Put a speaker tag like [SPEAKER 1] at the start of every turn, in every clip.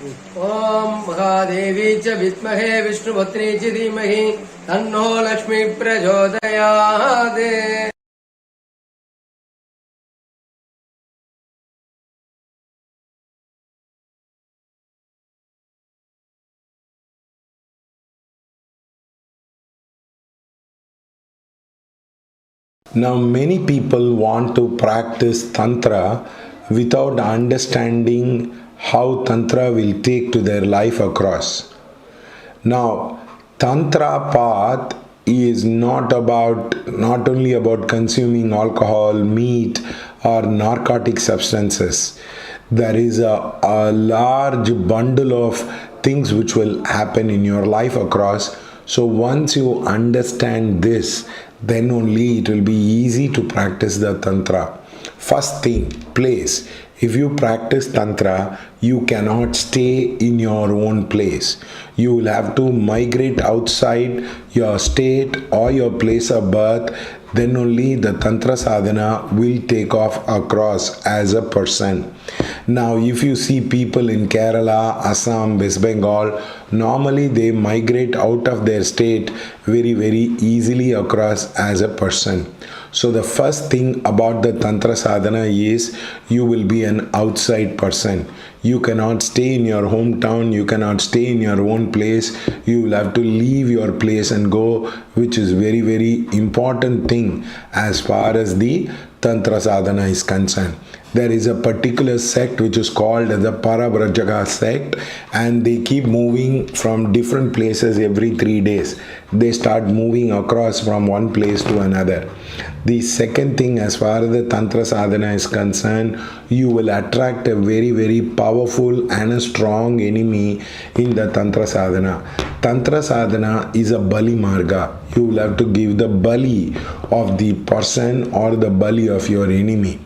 [SPEAKER 1] ओम महादेवी च विद्महे विष्णुपत्नी च धीमहि तन्नो लक्ष्मी प्रचोदयात्.
[SPEAKER 2] Now, many people want to practice Tantra without understanding how Tantra will take to their life across. Now, Tantra path is not only about consuming alcohol, meat, or narcotic substances. There is a large bundle of things which will happen in your life across. So once you understand this, then only it will be easy to practice the Tantra. First thing, place. If you practice Tantra, you cannot stay in your own place. You will have to migrate outside your state or your place of birth. Then only the Tantra sadhana will take off across as a person. Now, if you see people in Kerala, Assam, West Bengal, normally they migrate out of their state very, very easily across as a person. So the first thing about the Tantra sadhana is you will be an outside person. You cannot stay in your hometown, you cannot stay in your own place. You will have to leave your place and go, which is very, very important thing as far as the Tantra sadhana is concerned. There is a particular sect which is called the Parabrajaka sect, and they keep moving from different places every 3 days. They start moving across from one place to another. The second thing, as far as the Tantra sadhana is concerned, you will attract a very, very powerful and a strong enemy in the Tantra sadhana. Tantra sadhana is a Bali marga. You will have to give the Bali of the person or the Bali of your enemy.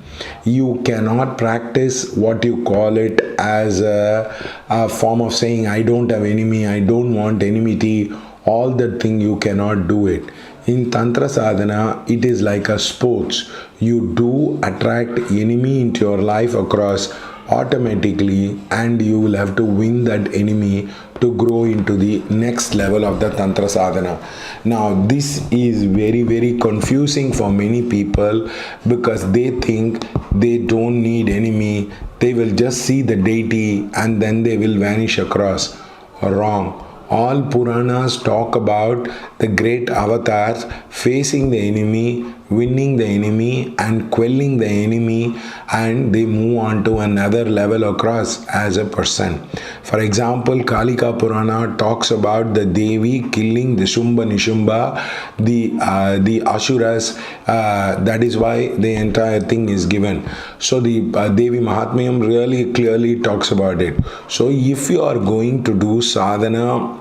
[SPEAKER 2] You cannot practice what you call it as a form of saying, I don't have enemy, I don't want enmity. All that thing you cannot do it. In Tantra sadhana, it is like a sports. You do attract enemy into your life across automatically, and you will have to win that enemy to grow into the next level of the Tantra sadhana. Now, this is very, very confusing for many people because they think they don't need enemy. They will just see the deity and then they will vanish across. Wrong. All Puranas talk about the great avatars facing the enemy, winning the enemy and quelling the enemy, and they move on to another level across as a person. For example, Kalika Purana talks about the Devi killing the Shumba Nishumba, the Asuras. That is why the entire thing is given. So the Devi Mahatmyam really clearly talks about it. So if you are going to do sadhana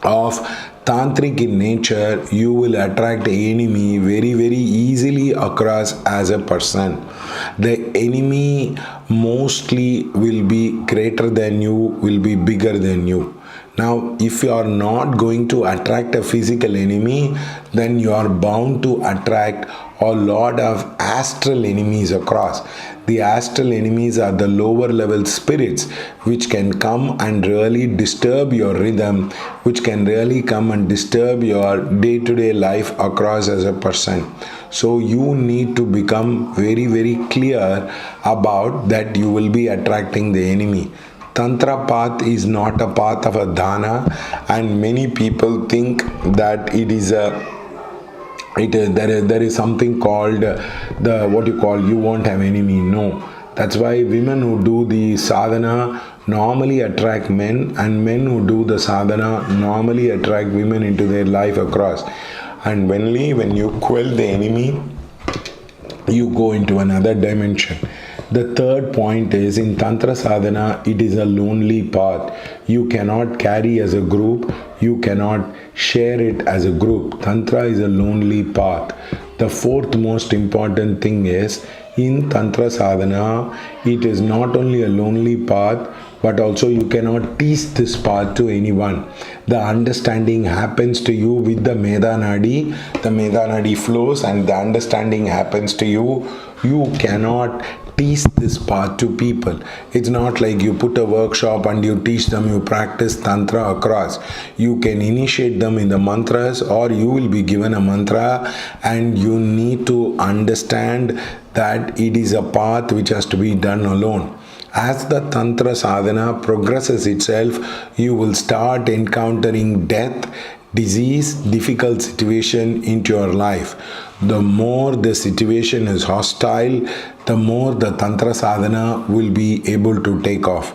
[SPEAKER 2] of tantric in nature, you will attract enemy very, very easily across as a person. The enemy mostly will be greater than you, will be bigger than you. Now, if you are not going to attract a physical enemy, then you are bound to attract a lot of astral enemies across. The astral enemies are the lower level spirits which can come and really disturb your rhythm, which can really come and disturb your day-to-day life across as a person. So you need to become very, very clear about that you will be attracting the enemy. Tantra path is not a path of a dana, and many people think that it is there is something called you won't have enemy. No, that's why women who do the sadhana normally attract men, and men who do the sadhana normally attract women into their life across. And when you quell the enemy, you go into another dimension. The third point is, in Tantra sadhana, it is a lonely path. You cannot carry as a group, you cannot share it as a group. Tantra is a lonely path. The fourth most important thing is, in Tantra sadhana, it is not only a lonely path, but also you cannot teach this path to anyone. The understanding happens to you with the Medha Nadi. The Medha Nadi flows and the understanding happens to you You cannot teach this path to people. It's not like you put a workshop and you teach them, you practice Tantra across. You can initiate them in the mantras, or you will be given a mantra and you need to understand that it is a path which has to be done alone. As the Tantra sadhana progresses itself, you will start encountering death, disease, difficult situation into your life. The more the situation is hostile, the more the Tantra sadhana will be able to take off.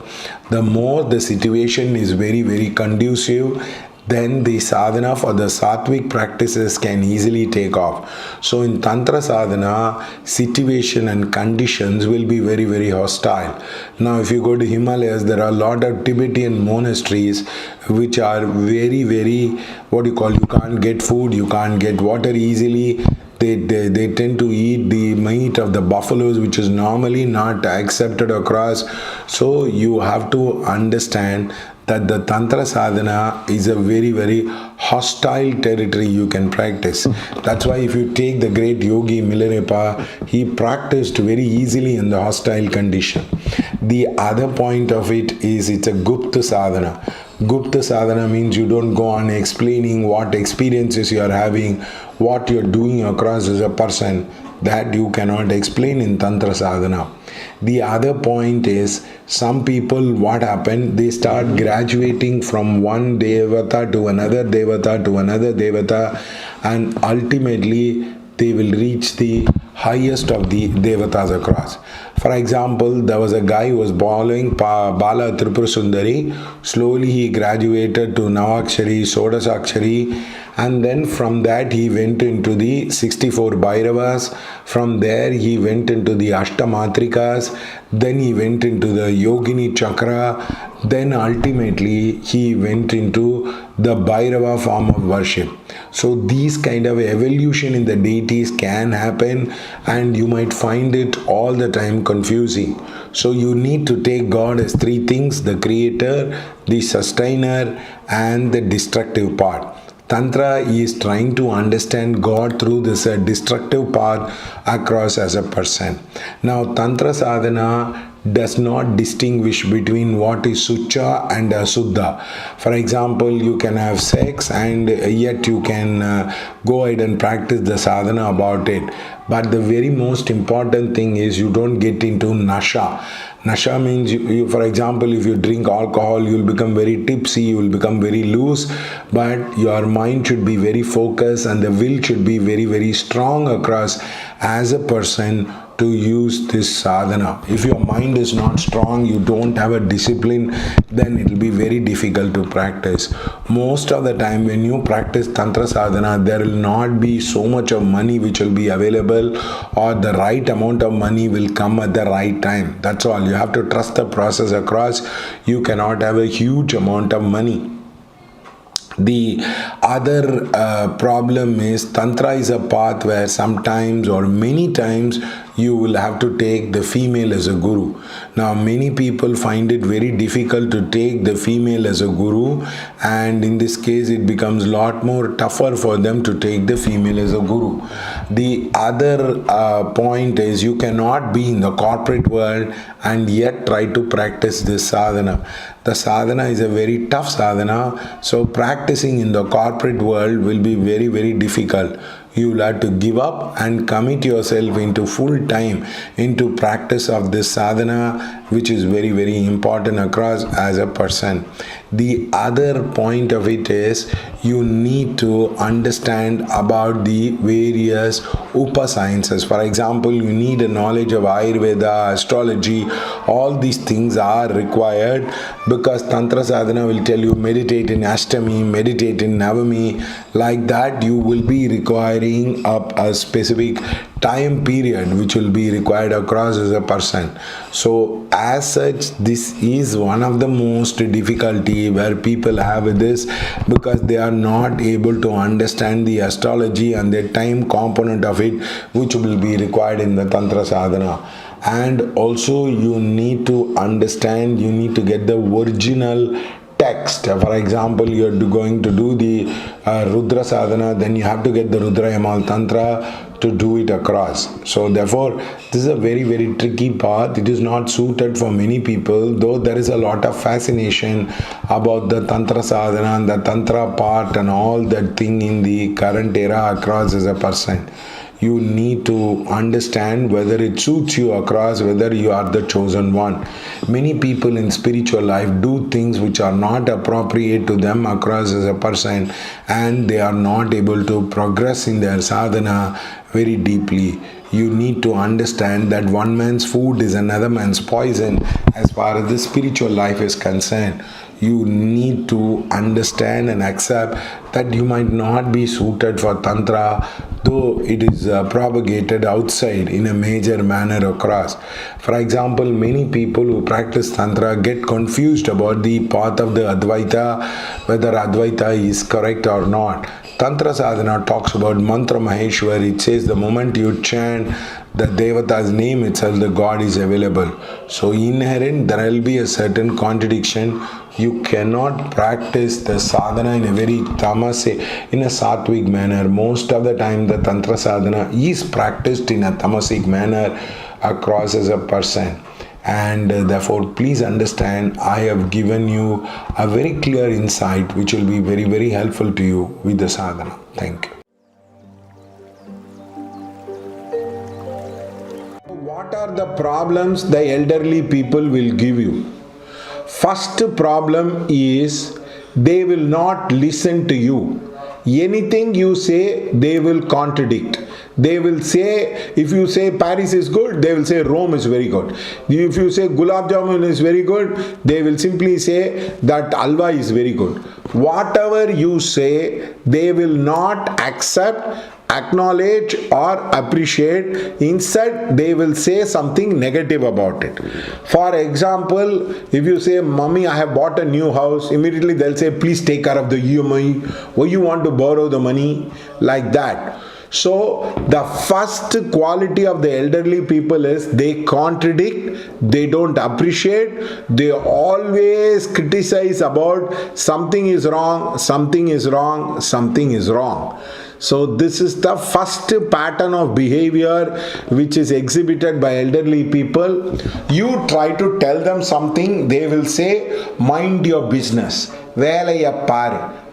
[SPEAKER 2] The more the situation is very, very conducive, then the sadhana for the sattvic practices can easily take off. So in Tantra sadhana, situation and conditions will be very, very hostile. Now if you go to Himalayas, there are a lot of Tibetan monasteries which are very, very, you can't get food, you can't get water easily. They tend to eat the meat of the buffaloes, which is normally not accepted across. So you have to understand that the Tantra sadhana is a very, very hostile territory you can practice. That's why if you take the great yogi Milarepa, he practiced very easily in the hostile condition. The other point of it is it's a Gupta sadhana. Gupta sadhana means you don't go on explaining what experiences you are having, what you are doing across as a person. That you cannot explain in Tantra sadhana. The other point is, some people, what happened, they start graduating from one devata to another devata to another devata, and ultimately they will reach the highest of the devatas across. For example, there was a guy who was following Bala Tripura Sundari. Slowly he graduated to Navakshari, Sodasakshari, and then from that he went into the 64 Bhairavas. From there he went into the Ashtamatrikas. Then he went into the Yogini Chakra. Then ultimately he went into the Bhairava form of worship. So these kind of evolution in the deities can happen, and you might find it all the time confusing. So you need to take God as three things: the creator, the sustainer, and the destructive part. Tantra is trying to understand God through this destructive path across as a person. Now, Tantra sadhana does not distinguish between what is sucha and asuddha. For example, you can have sex and yet you can go ahead and practice the sadhana about it. But the very most important thing is you don't get into nasha. Nasha means, for example, if you drink alcohol, you will become very tipsy, you will become very loose, but your mind should be very focused and the will should be very, very strong across as a person to use this sadhana. If your mind is not strong, you don't have a discipline, then it will be very difficult to practice. Most of the time when you practice Tantra sadhana, there will not be so much of money which will be available, or the right amount of money will come at the right time. That's all. You have to trust the process across. You cannot have a huge amount of money. The other problem is Tantra is a path where sometimes or many times you will have to take the female as a guru. Now many people find it very difficult to take the female as a guru, and in this case it becomes a lot more tougher for them to take the female as a guru. The other point is you cannot be in the corporate world and yet try to practice this sadhana. The sadhana is a very tough sadhana, so practicing in the corporate world will be very, very difficult. You will have to give up and commit yourself into full time into practice of this sadhana, which is very, very important across as a person. The other point of it is you need to understand about the various upasciences. For example, you need a knowledge of Ayurveda, astrology. All these things are required because Tantra sadhana will tell you meditate in Ashtami, meditate in Navami. Like that, you will be requiring a specific time period which will be required across as a person. So as such, this is one of the most difficulty where people have with this, because they are not able to understand the astrology and the time component of it which will be required in the Tantra sadhana. And also you need to understand, you need to get the original text. For example, you're going to do the Rudra sadhana, then you have to get the Rudra Yamal Tantra to do it across. So therefore, this is a very, very tricky path. It is not suited for many people, though there is a lot of fascination about the Tantra sadhana and the Tantra part and all that thing in the current era across as a person. You need to understand whether it suits you across, whether you are the chosen one. Many people in spiritual life do things which are not appropriate to them across as a person, and they are not able to progress in their sadhana very deeply. You need to understand that one man's food is another man's poison as far as the spiritual life is concerned. You need to understand and accept that you might not be suited for Tantra, though it is propagated outside in a major manner across. For example, many people who practice Tantra get confused about the path of the Advaita, whether Advaita is correct or not. Tantra sadhana talks about Mantra Maheshwar. It says the moment you chant the Devata's name itself, the God is available. So inherent, there will be a certain contradiction. You cannot practice the sadhana in a very in a sattvic manner. Most of the time the Tantra sadhana is practiced in a tamasic manner across as a person. And therefore, please understand, I have given you a very clear insight which will be very, very helpful to you with the sadhana. Thank you. What are the problems the elderly people will give you? First problem is they will not listen to you. Anything you say, they will contradict. They will say, if you say Paris is good, they will say Rome is very good. If you say Gulab Jamun is very good, they will simply say that Alva is very good. Whatever you say, they will not accept, acknowledge or appreciate. Instead, they will say something negative about it. For example, if you say, Mommy, I have bought a new house, immediately they'll say, please take care of the EMI. Why you want to borrow the money? Like that. So, the first quality of the elderly people is they contradict, they don't appreciate, they always criticize about something is wrong, something is wrong, something is wrong. So this is the first pattern of behavior which is exhibited by elderly people. You try to tell them something, they will say, mind your business.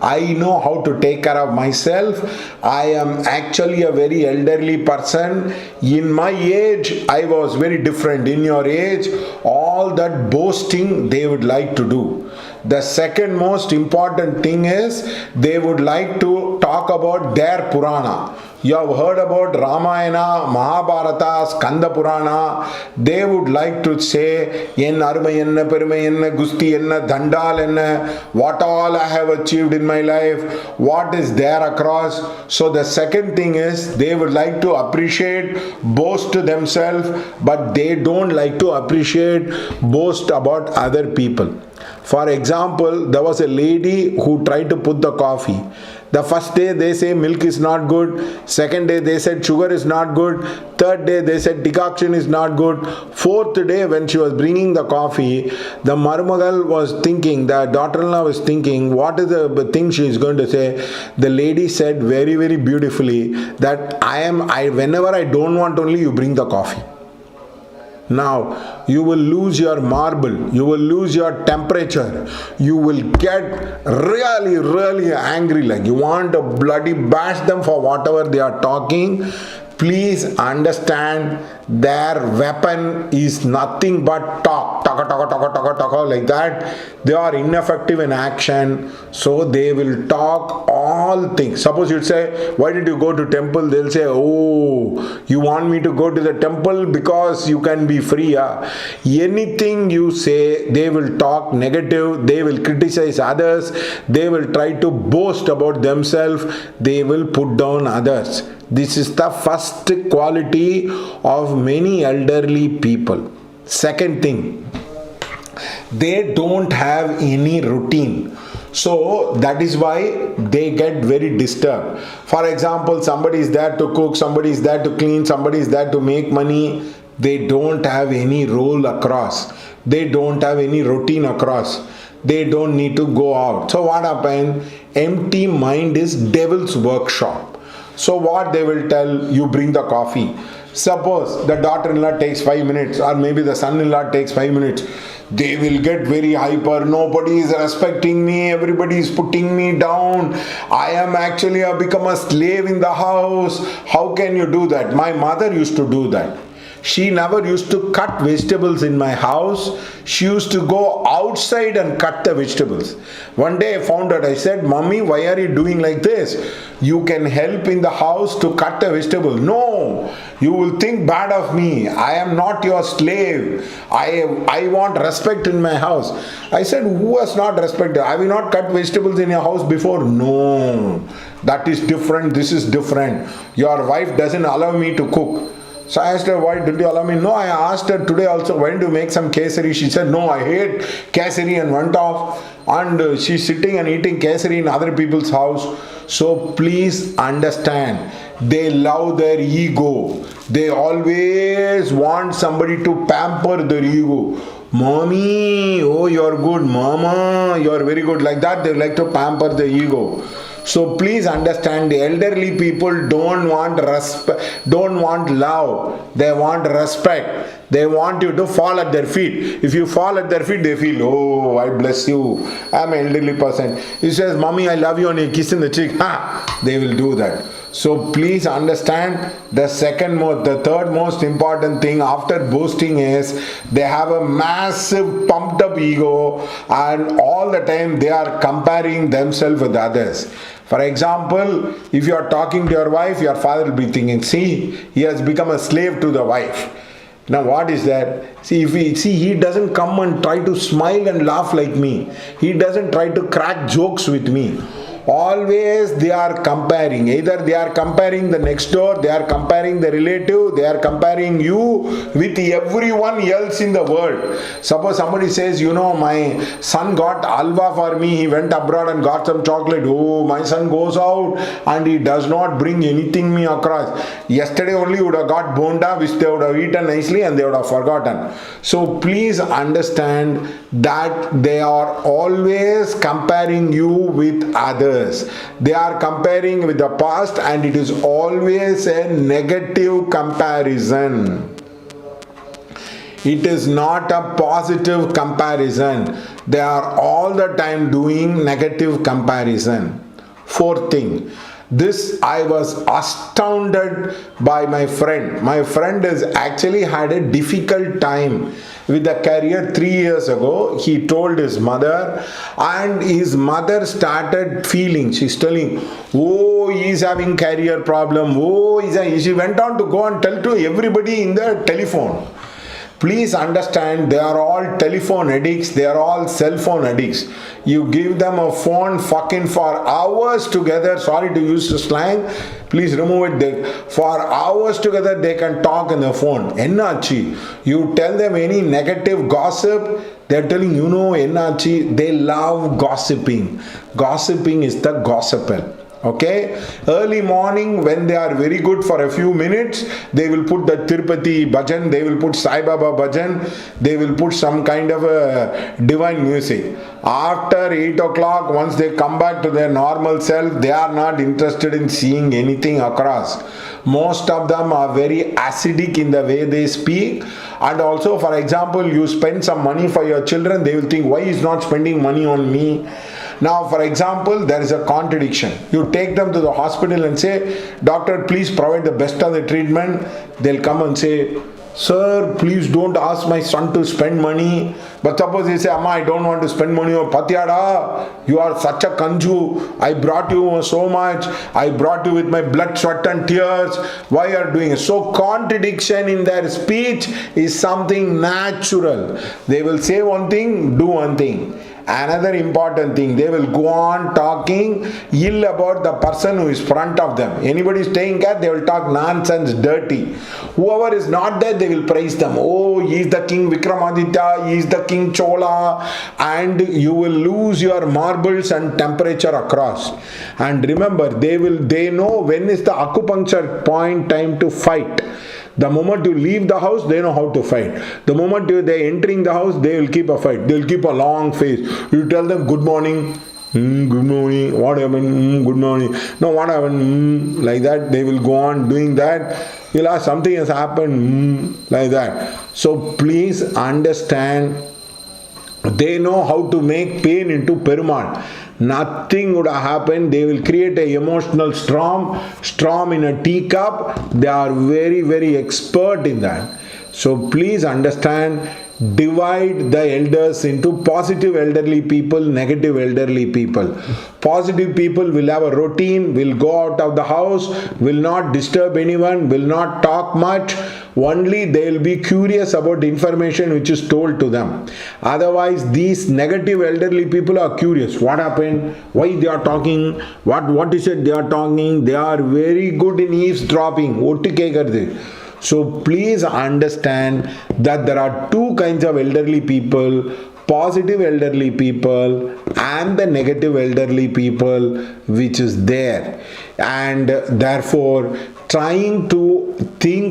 [SPEAKER 2] I know how to take care of myself. I am actually a very elderly person. In my age, I was very different. In your age, all that boasting they would like to do. The second most important thing is they would like to talk about their Purana. You have heard about Ramayana, Mahabharata, Skanda Purana. They would like to say, En Arma enna, Perma enna, Gusti enna, Dandal enna, what all I have achieved in my life, what is there across. So the second thing is they would like to appreciate, boast to themselves, but they don't like to appreciate, boast about other people. For example, there was a lady who tried to put the coffee. The first day they say milk is not good. Second day they said sugar is not good. Third day they said decoction is not good. Fourth day when she was bringing the coffee, the Marumagal was thinking, the daughter-in-law was thinking, what is the thing she is going to say? The lady said very, very beautifully that whenever I don't want only you bring the coffee. Now, you will lose your marble, you will lose your temperature, you will get really, really angry, like you want to bloody bash them for whatever they are talking. Please understand their weapon is nothing but talk, like that. They are ineffective in action, so they will talk all things. Suppose you say, why did you go to temple? They'll say, oh, you want me to go to the temple because you can be free. Anything you say, they will talk negative, they will criticize others, they will try to boast about themselves, they will put down others. This is the first quality of many elderly people. Second thing, they don't have any routine. So that is why they get very disturbed. For example, somebody is there to cook, somebody is there to clean, somebody is there to make money. They don't have any role across. They don't have any routine across. They don't need to go out. So what happens? Empty mind is devil's workshop. So what they will tell, you bring the coffee. Suppose the daughter-in-law takes 5 minutes, or maybe the son-in-law takes 5 minutes. They will get very hyper. Nobody is respecting me. Everybody is putting me down. I am actually become a slave in the house. How can you do that? My mother used to do that. She never used to cut vegetables in my house. She used to go outside and cut the vegetables. One day I found out, I said, Mommy, why are you doing like this? You can help in the house to cut the vegetable. No, you will think bad of me. I am not your slave. I want respect in my house. I said, who has not respected? Have you not cut vegetables in your house before? No, that is different. This is different. Your wife doesn't allow me to cook. So I asked her, why did you allow me? No, I asked her today also, when do you make some kesari? She said, no, I hate kesari, and went off. And she's sitting and eating kesari in other people's house. So please understand, they love their ego. They always want somebody to pamper their ego. Mommy, oh, you're good. Mama, you're very good. Like that, they like to pamper the ego. So please understand, the elderly people don't want respect, don't want love. They want respect. They want you to fall at their feet. If you fall at their feet, they feel, oh, I bless you. I'm an elderly person. He says, Mommy, I love you, and you kiss in the cheek. They will do that. So please understand, the third most important thing after boasting is they have a massive pumped up ego, and all the time they are comparing themselves with others. For example, if you are talking to your wife, your father will be thinking, see, he has become a slave to the wife. Now what is that? See, he doesn't come and try to smile and laugh like me. He doesn't try to crack jokes with me. Always they are comparing. Either they are comparing the next door, they are comparing the relative, they are comparing you with everyone else in the world. Suppose somebody says, my son got halwa for me, he went abroad and got some chocolate. Oh, my son goes out and he does not bring anything me across. Yesterday only would have got bonda, which they would have eaten nicely, and they would have forgotten. So please understand that they are always comparing you with others. They are comparing with the past, and it is always a negative comparison. It is not a positive comparison. They are all the time doing negative comparison. Fourth thing, this I was astounded by my friend. My friend has actually had a difficult time with the career 3 years ago. He told his mother, and his mother started feeling, she's telling, oh, he's having career problem. Oh, she went on to go and tell to everybody in the telephone. Please understand, they are all telephone addicts, they are all cell phone addicts. You give them a phone fucking for hours together, sorry to use the slang, please remove it. For hours together they can talk on the phone. Ennachi, you tell them any negative gossip, they are telling, ennachi, they love gossiping. Gossiping is the gospel. Okay, early morning when they are very good for a few minutes, they will put the Tirupati bhajan, they will put Sai Baba bhajan, they will put some kind of a divine music. After 8 o'clock, once they come back to their normal self, they are not interested in seeing anything across. Most of them are very acidic in the way they speak. And also, for example, you spend some money for your children, they will think, why is not spending money on me? Now, for example, there is a contradiction. You take them to the hospital and say, doctor, please provide the best of the treatment. They'll come and say, sir, please don't ask my son to spend money. But suppose he say, Amma, I don't want to spend money. Oh, Patyada, you are such a kanju. I brought you so much. I brought you with my blood, sweat and tears. Why are you doing it? So contradiction in their speech is something natural. They will say one thing, do one thing. Another important thing, they will go on talking ill about the person who is front of them. Anybody staying there, they will talk nonsense, dirty. Whoever is not there, they will praise them. Oh, he is the king Vikramaditya, he is the king Chola, and you will lose your marbles and temperature across. And remember, they know when is the acupuncture point time to fight. The moment you leave the house, they know how to fight. The moment they are entering the house, they will keep a fight. They will keep a long face. You tell them good morning, Good morning, what happened? Good morning. No, what happened? Like that, they will go on doing that. You'll ask, something has happened, like that. So please understand, they know how to make pain into Perumal. Nothing would have happened. They will create a emotional storm in a teacup. They are very, very expert in that. So please understand, divide the elders into positive elderly people, negative elderly people. Positive people will have a routine, will go out of the house, will not disturb anyone, will not talk much. Only they will be curious about information which is told to them. Otherwise, these negative elderly people are curious. What happened? Why they are talking? What is it they are talking? They are very good in eavesdropping. Ottu kekkuradhu. So please understand that there are two kinds of elderly people: positive elderly people and the negative elderly people which is there. And therefore, trying to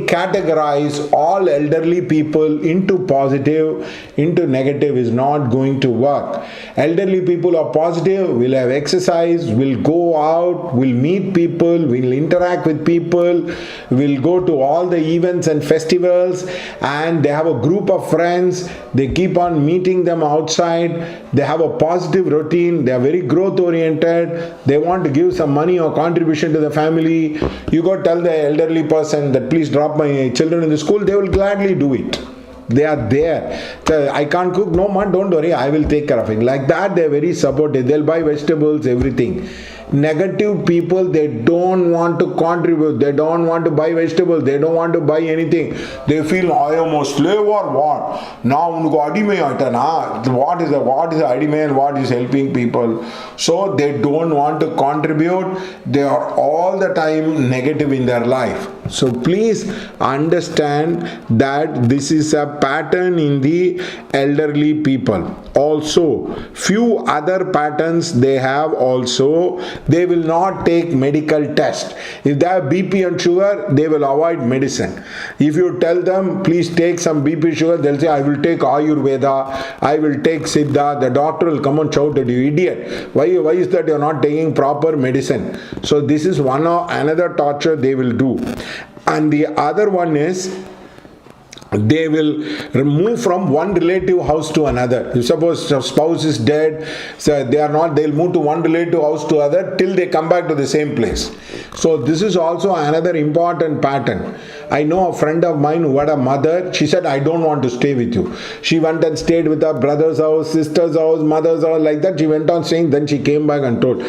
[SPEAKER 2] categorize all elderly people into positive, into negative is not going to work. Elderly people are positive, will have exercise, will go out, will meet people, will interact with people, will go to all the events and festivals, and they have a group of friends. They keep on meeting them outside. They have a positive routine. They are very growth oriented. They want to give some money or contribution to the family. You go tell the elderly person that please drop my children in the school, they will gladly do it. They are there. I can't cook, no man, don't worry, I will take care of it. Like that, they are very supportive. They'll buy vegetables, everything. Negative people, they don't want to contribute, they don't want to buy vegetables, they don't want to buy anything. They feel, I am a slave or what? Now what is the adime and what is helping people? So they don't want to contribute. They are all the time negative in their life. So please understand that this is a pattern in the elderly people. Also, few other patterns they have also. They will not take medical test. If they have BP and sugar, they will avoid medicine. If you tell them, please take some BP sugar, they'll say, I will take Ayurveda, I will take Siddha. The doctor will come and shout at you, idiot. Why is that you are not taking proper medicine? So this is another torture they will do. And the other one is, they will move from one relative house to another. If suppose a spouse is dead, so they'll move to one relative house to other till they come back to the same place. So this is also another important pattern. I know a friend of mine who had a mother. She said, I don't want to stay with you. She went and stayed with her brother's house, sister's house, mother's house, like that. She went on staying. Then she came back and told,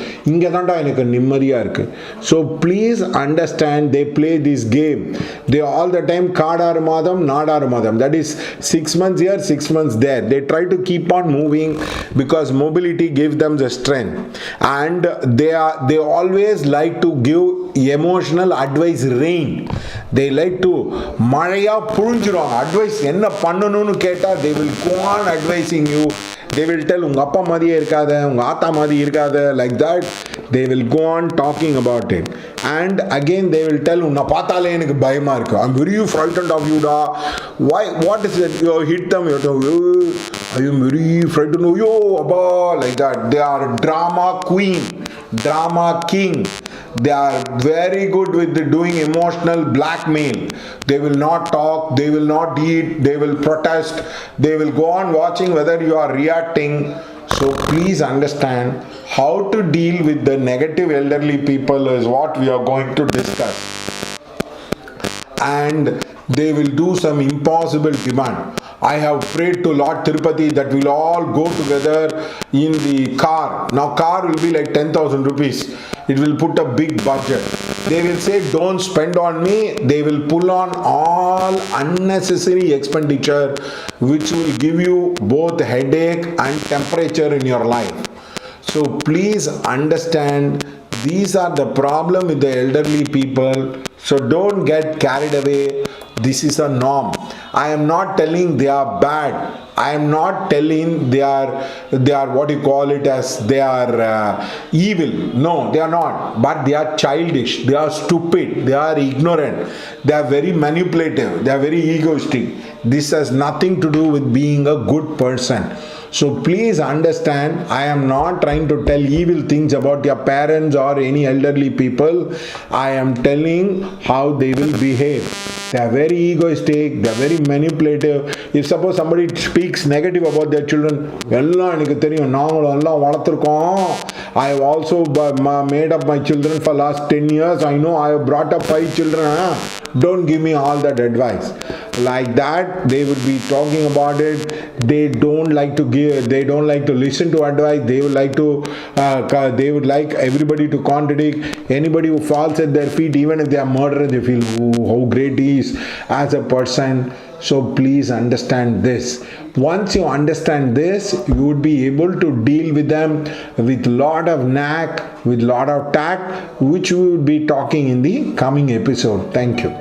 [SPEAKER 2] so please understand, they play this game. They all the time Kadar Madam, Nadar Madam. That is 6 months here, 6 months there. They try to keep on moving because mobility gives them the strength. And they always like to give emotional advice rain. They like to மழையா புழிஞ்சிரும். Advice என்ன பண்ணணும்னு கேட்டா they will go on advising you. They will tell உங்க அப்பா மாதிரியே இருக்காத, உங்க ஆத்தா மாதிரி இருக்காத, like that. They will go on talking about it. And again they will tell, உன்னை பார்த்தாலே எனக்கு பயமா இருக்கு. I'm very frightened of you da. Why? What is it? You hit them, you tell, I am very frightened of you, abba, like that. They are drama queen, drama king. They are very good with doing emotional blackmail. They will not talk, they will not eat, they will protest, they will go on watching whether you are reacting. So please understand, how to deal with the negative elderly people is what we are going to discuss. And they will do some impossible demand. I have prayed to Lord Tirupati that we'll all go together in the car. Now car will be like 10,000 rupees. It will put a big budget. They will say, don't spend on me. They will pull on all unnecessary expenditure which will give you both headache and temperature in your life. So please understand, these are the problem with the elderly people. So don't get carried away. This is a norm. I am not telling they are bad. I am not telling they are what you call it as they are evil. No, they are not. But they are childish. They are stupid. They are ignorant. They are very manipulative. They are very egoistic. This has nothing to do with being a good person. So please understand, I am not trying to tell evil things about your parents or any elderly people. I am telling how they will behave. They are very egoistic, they are very manipulative. If suppose somebody speaks negative about their children, எல்லாம் எனக்கு தெரியும், நாங்களும் எல்லாம் வளர்த்துருக்கோம். I have also made up my children for last 10 years. I know I have brought up 5 children. Don't give me all that advice. Like that, they would be talking about it. They don't like to give, they don't like to listen to advice. They would like to, they would like everybody to contradict. Anybody who falls at their feet, even if they are murderers, they feel, oh, how great he is as a person. So please understand this. Once you understand this, you would be able to deal with them with lot of knack, with lot of tact, which we will be talking in the coming episode. Thank you.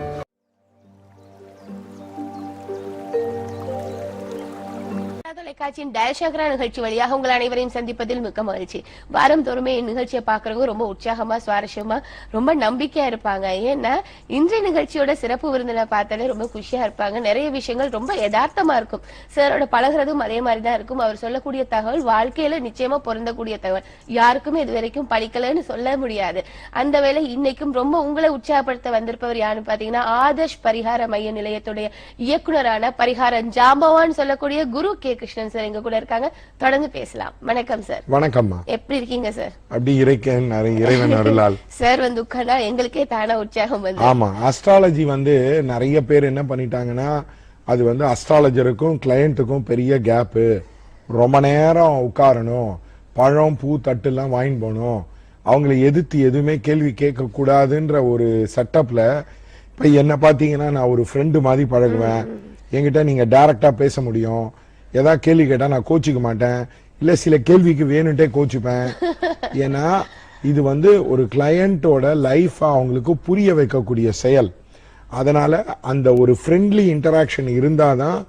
[SPEAKER 3] தொலைக்காட்சியின் dial நிகழ்ச்சி வழியாக உங்கள் அனைவரையும் சந்திப்பதில் மிக்க மகிழ்ச்சி. வாரம் தோறுமே நிகழ்ச்சியை பாக்குறவங்க ரொம்ப உற்சாகமா சுவாரஸ்யமா ரொம்ப நம்பிக்கையா இருப்பாங்க. ஏன்னா இன்றைய நிகழ்ச்சியோட சிறப்பு விருந்தினை பார்த்தாலே ரொம்ப குஷியா இருப்பாங்க. நிறைய விஷயங்கள் ரொம்ப யதார்த்தமா இருக்கும். சாரோட பழகிறதும் அதே மாதிரிதான் இருக்கும். அவர் சொல்லக்கூடிய தகவல் வாழ்க்கையில நிச்சயமா பொருந்தக்கூடிய தகவல். யாருக்குமே இது வரைக்கும் படிக்கலன்னு சொல்ல முடியாது. அந்த வேளை இன்னைக்கும் ரொம்ப உங்களை உற்சாகப்படுத்த வந்திருப்பவர் யாருன்னு பாத்தீங்கன்னா ஆதர்ஷ் பரிகார மைய நிலையத்துடைய இயக்குனரான பரிகாரம் ஜாம்பவான் சொல்லக்கூடிய குரு கே கிருஷ்ணன் சார் எங்க கூட இருக்காங்க. தொடர்ந்து பேசலாம். வணக்கம் சார்.
[SPEAKER 2] வணக்கம்மா.
[SPEAKER 3] எப்படி இருக்கீங்க சார்?
[SPEAKER 2] அப்படி இருக்கேன், இறைவன் அருளால்.
[SPEAKER 3] சார் வந்து உட்கார்ந்தா எங்களுக்கே தானா உற்சாகம் வந்து.
[SPEAKER 2] ஆமா, அஸ்ட்ராலஜி வந்து நிறைய பேர் என்ன பண்ணிட்டாங்கன்னா, அது வந்து அஸ்ட்ராலஜருக்கும் கிளையண்ட்டுக்கும் பெரிய கேப்பு. ரொம்ப நேரம் உட்காரணும், பழம் பூ தட்டு எல்லாம் வாங்கி போகணும், அவங்களை எதிர்த்து எதுவுமே கேள்வி கேட்க கூடாதுன்ற ஒரு செட்டப்ல இப்ப என்ன பாத்தீங்கன்னா, நான் ஒரு ஃப்ரெண்டு மாதிரி பழகுவேன். என்கிட்ட நீங்க டைரக்டா பேச முடியும். ஏதாவது கேள்வி கேட்டா நான் கோச்சிக்க மாட்டேன், இல்ல சில கேள்விக்கு வேணும்ட்டே கோச்சிப்பேன். ஏன்னா இது வந்து ஒரு கிளையண்டோட லைஃப் அவங்களுக்கு புரிய வைக்கக்கூடிய செயல். அதனால அந்த ஒரு ஃப்ரெண்ட்லி இன்டராக்ஷன் இருந்தாதான்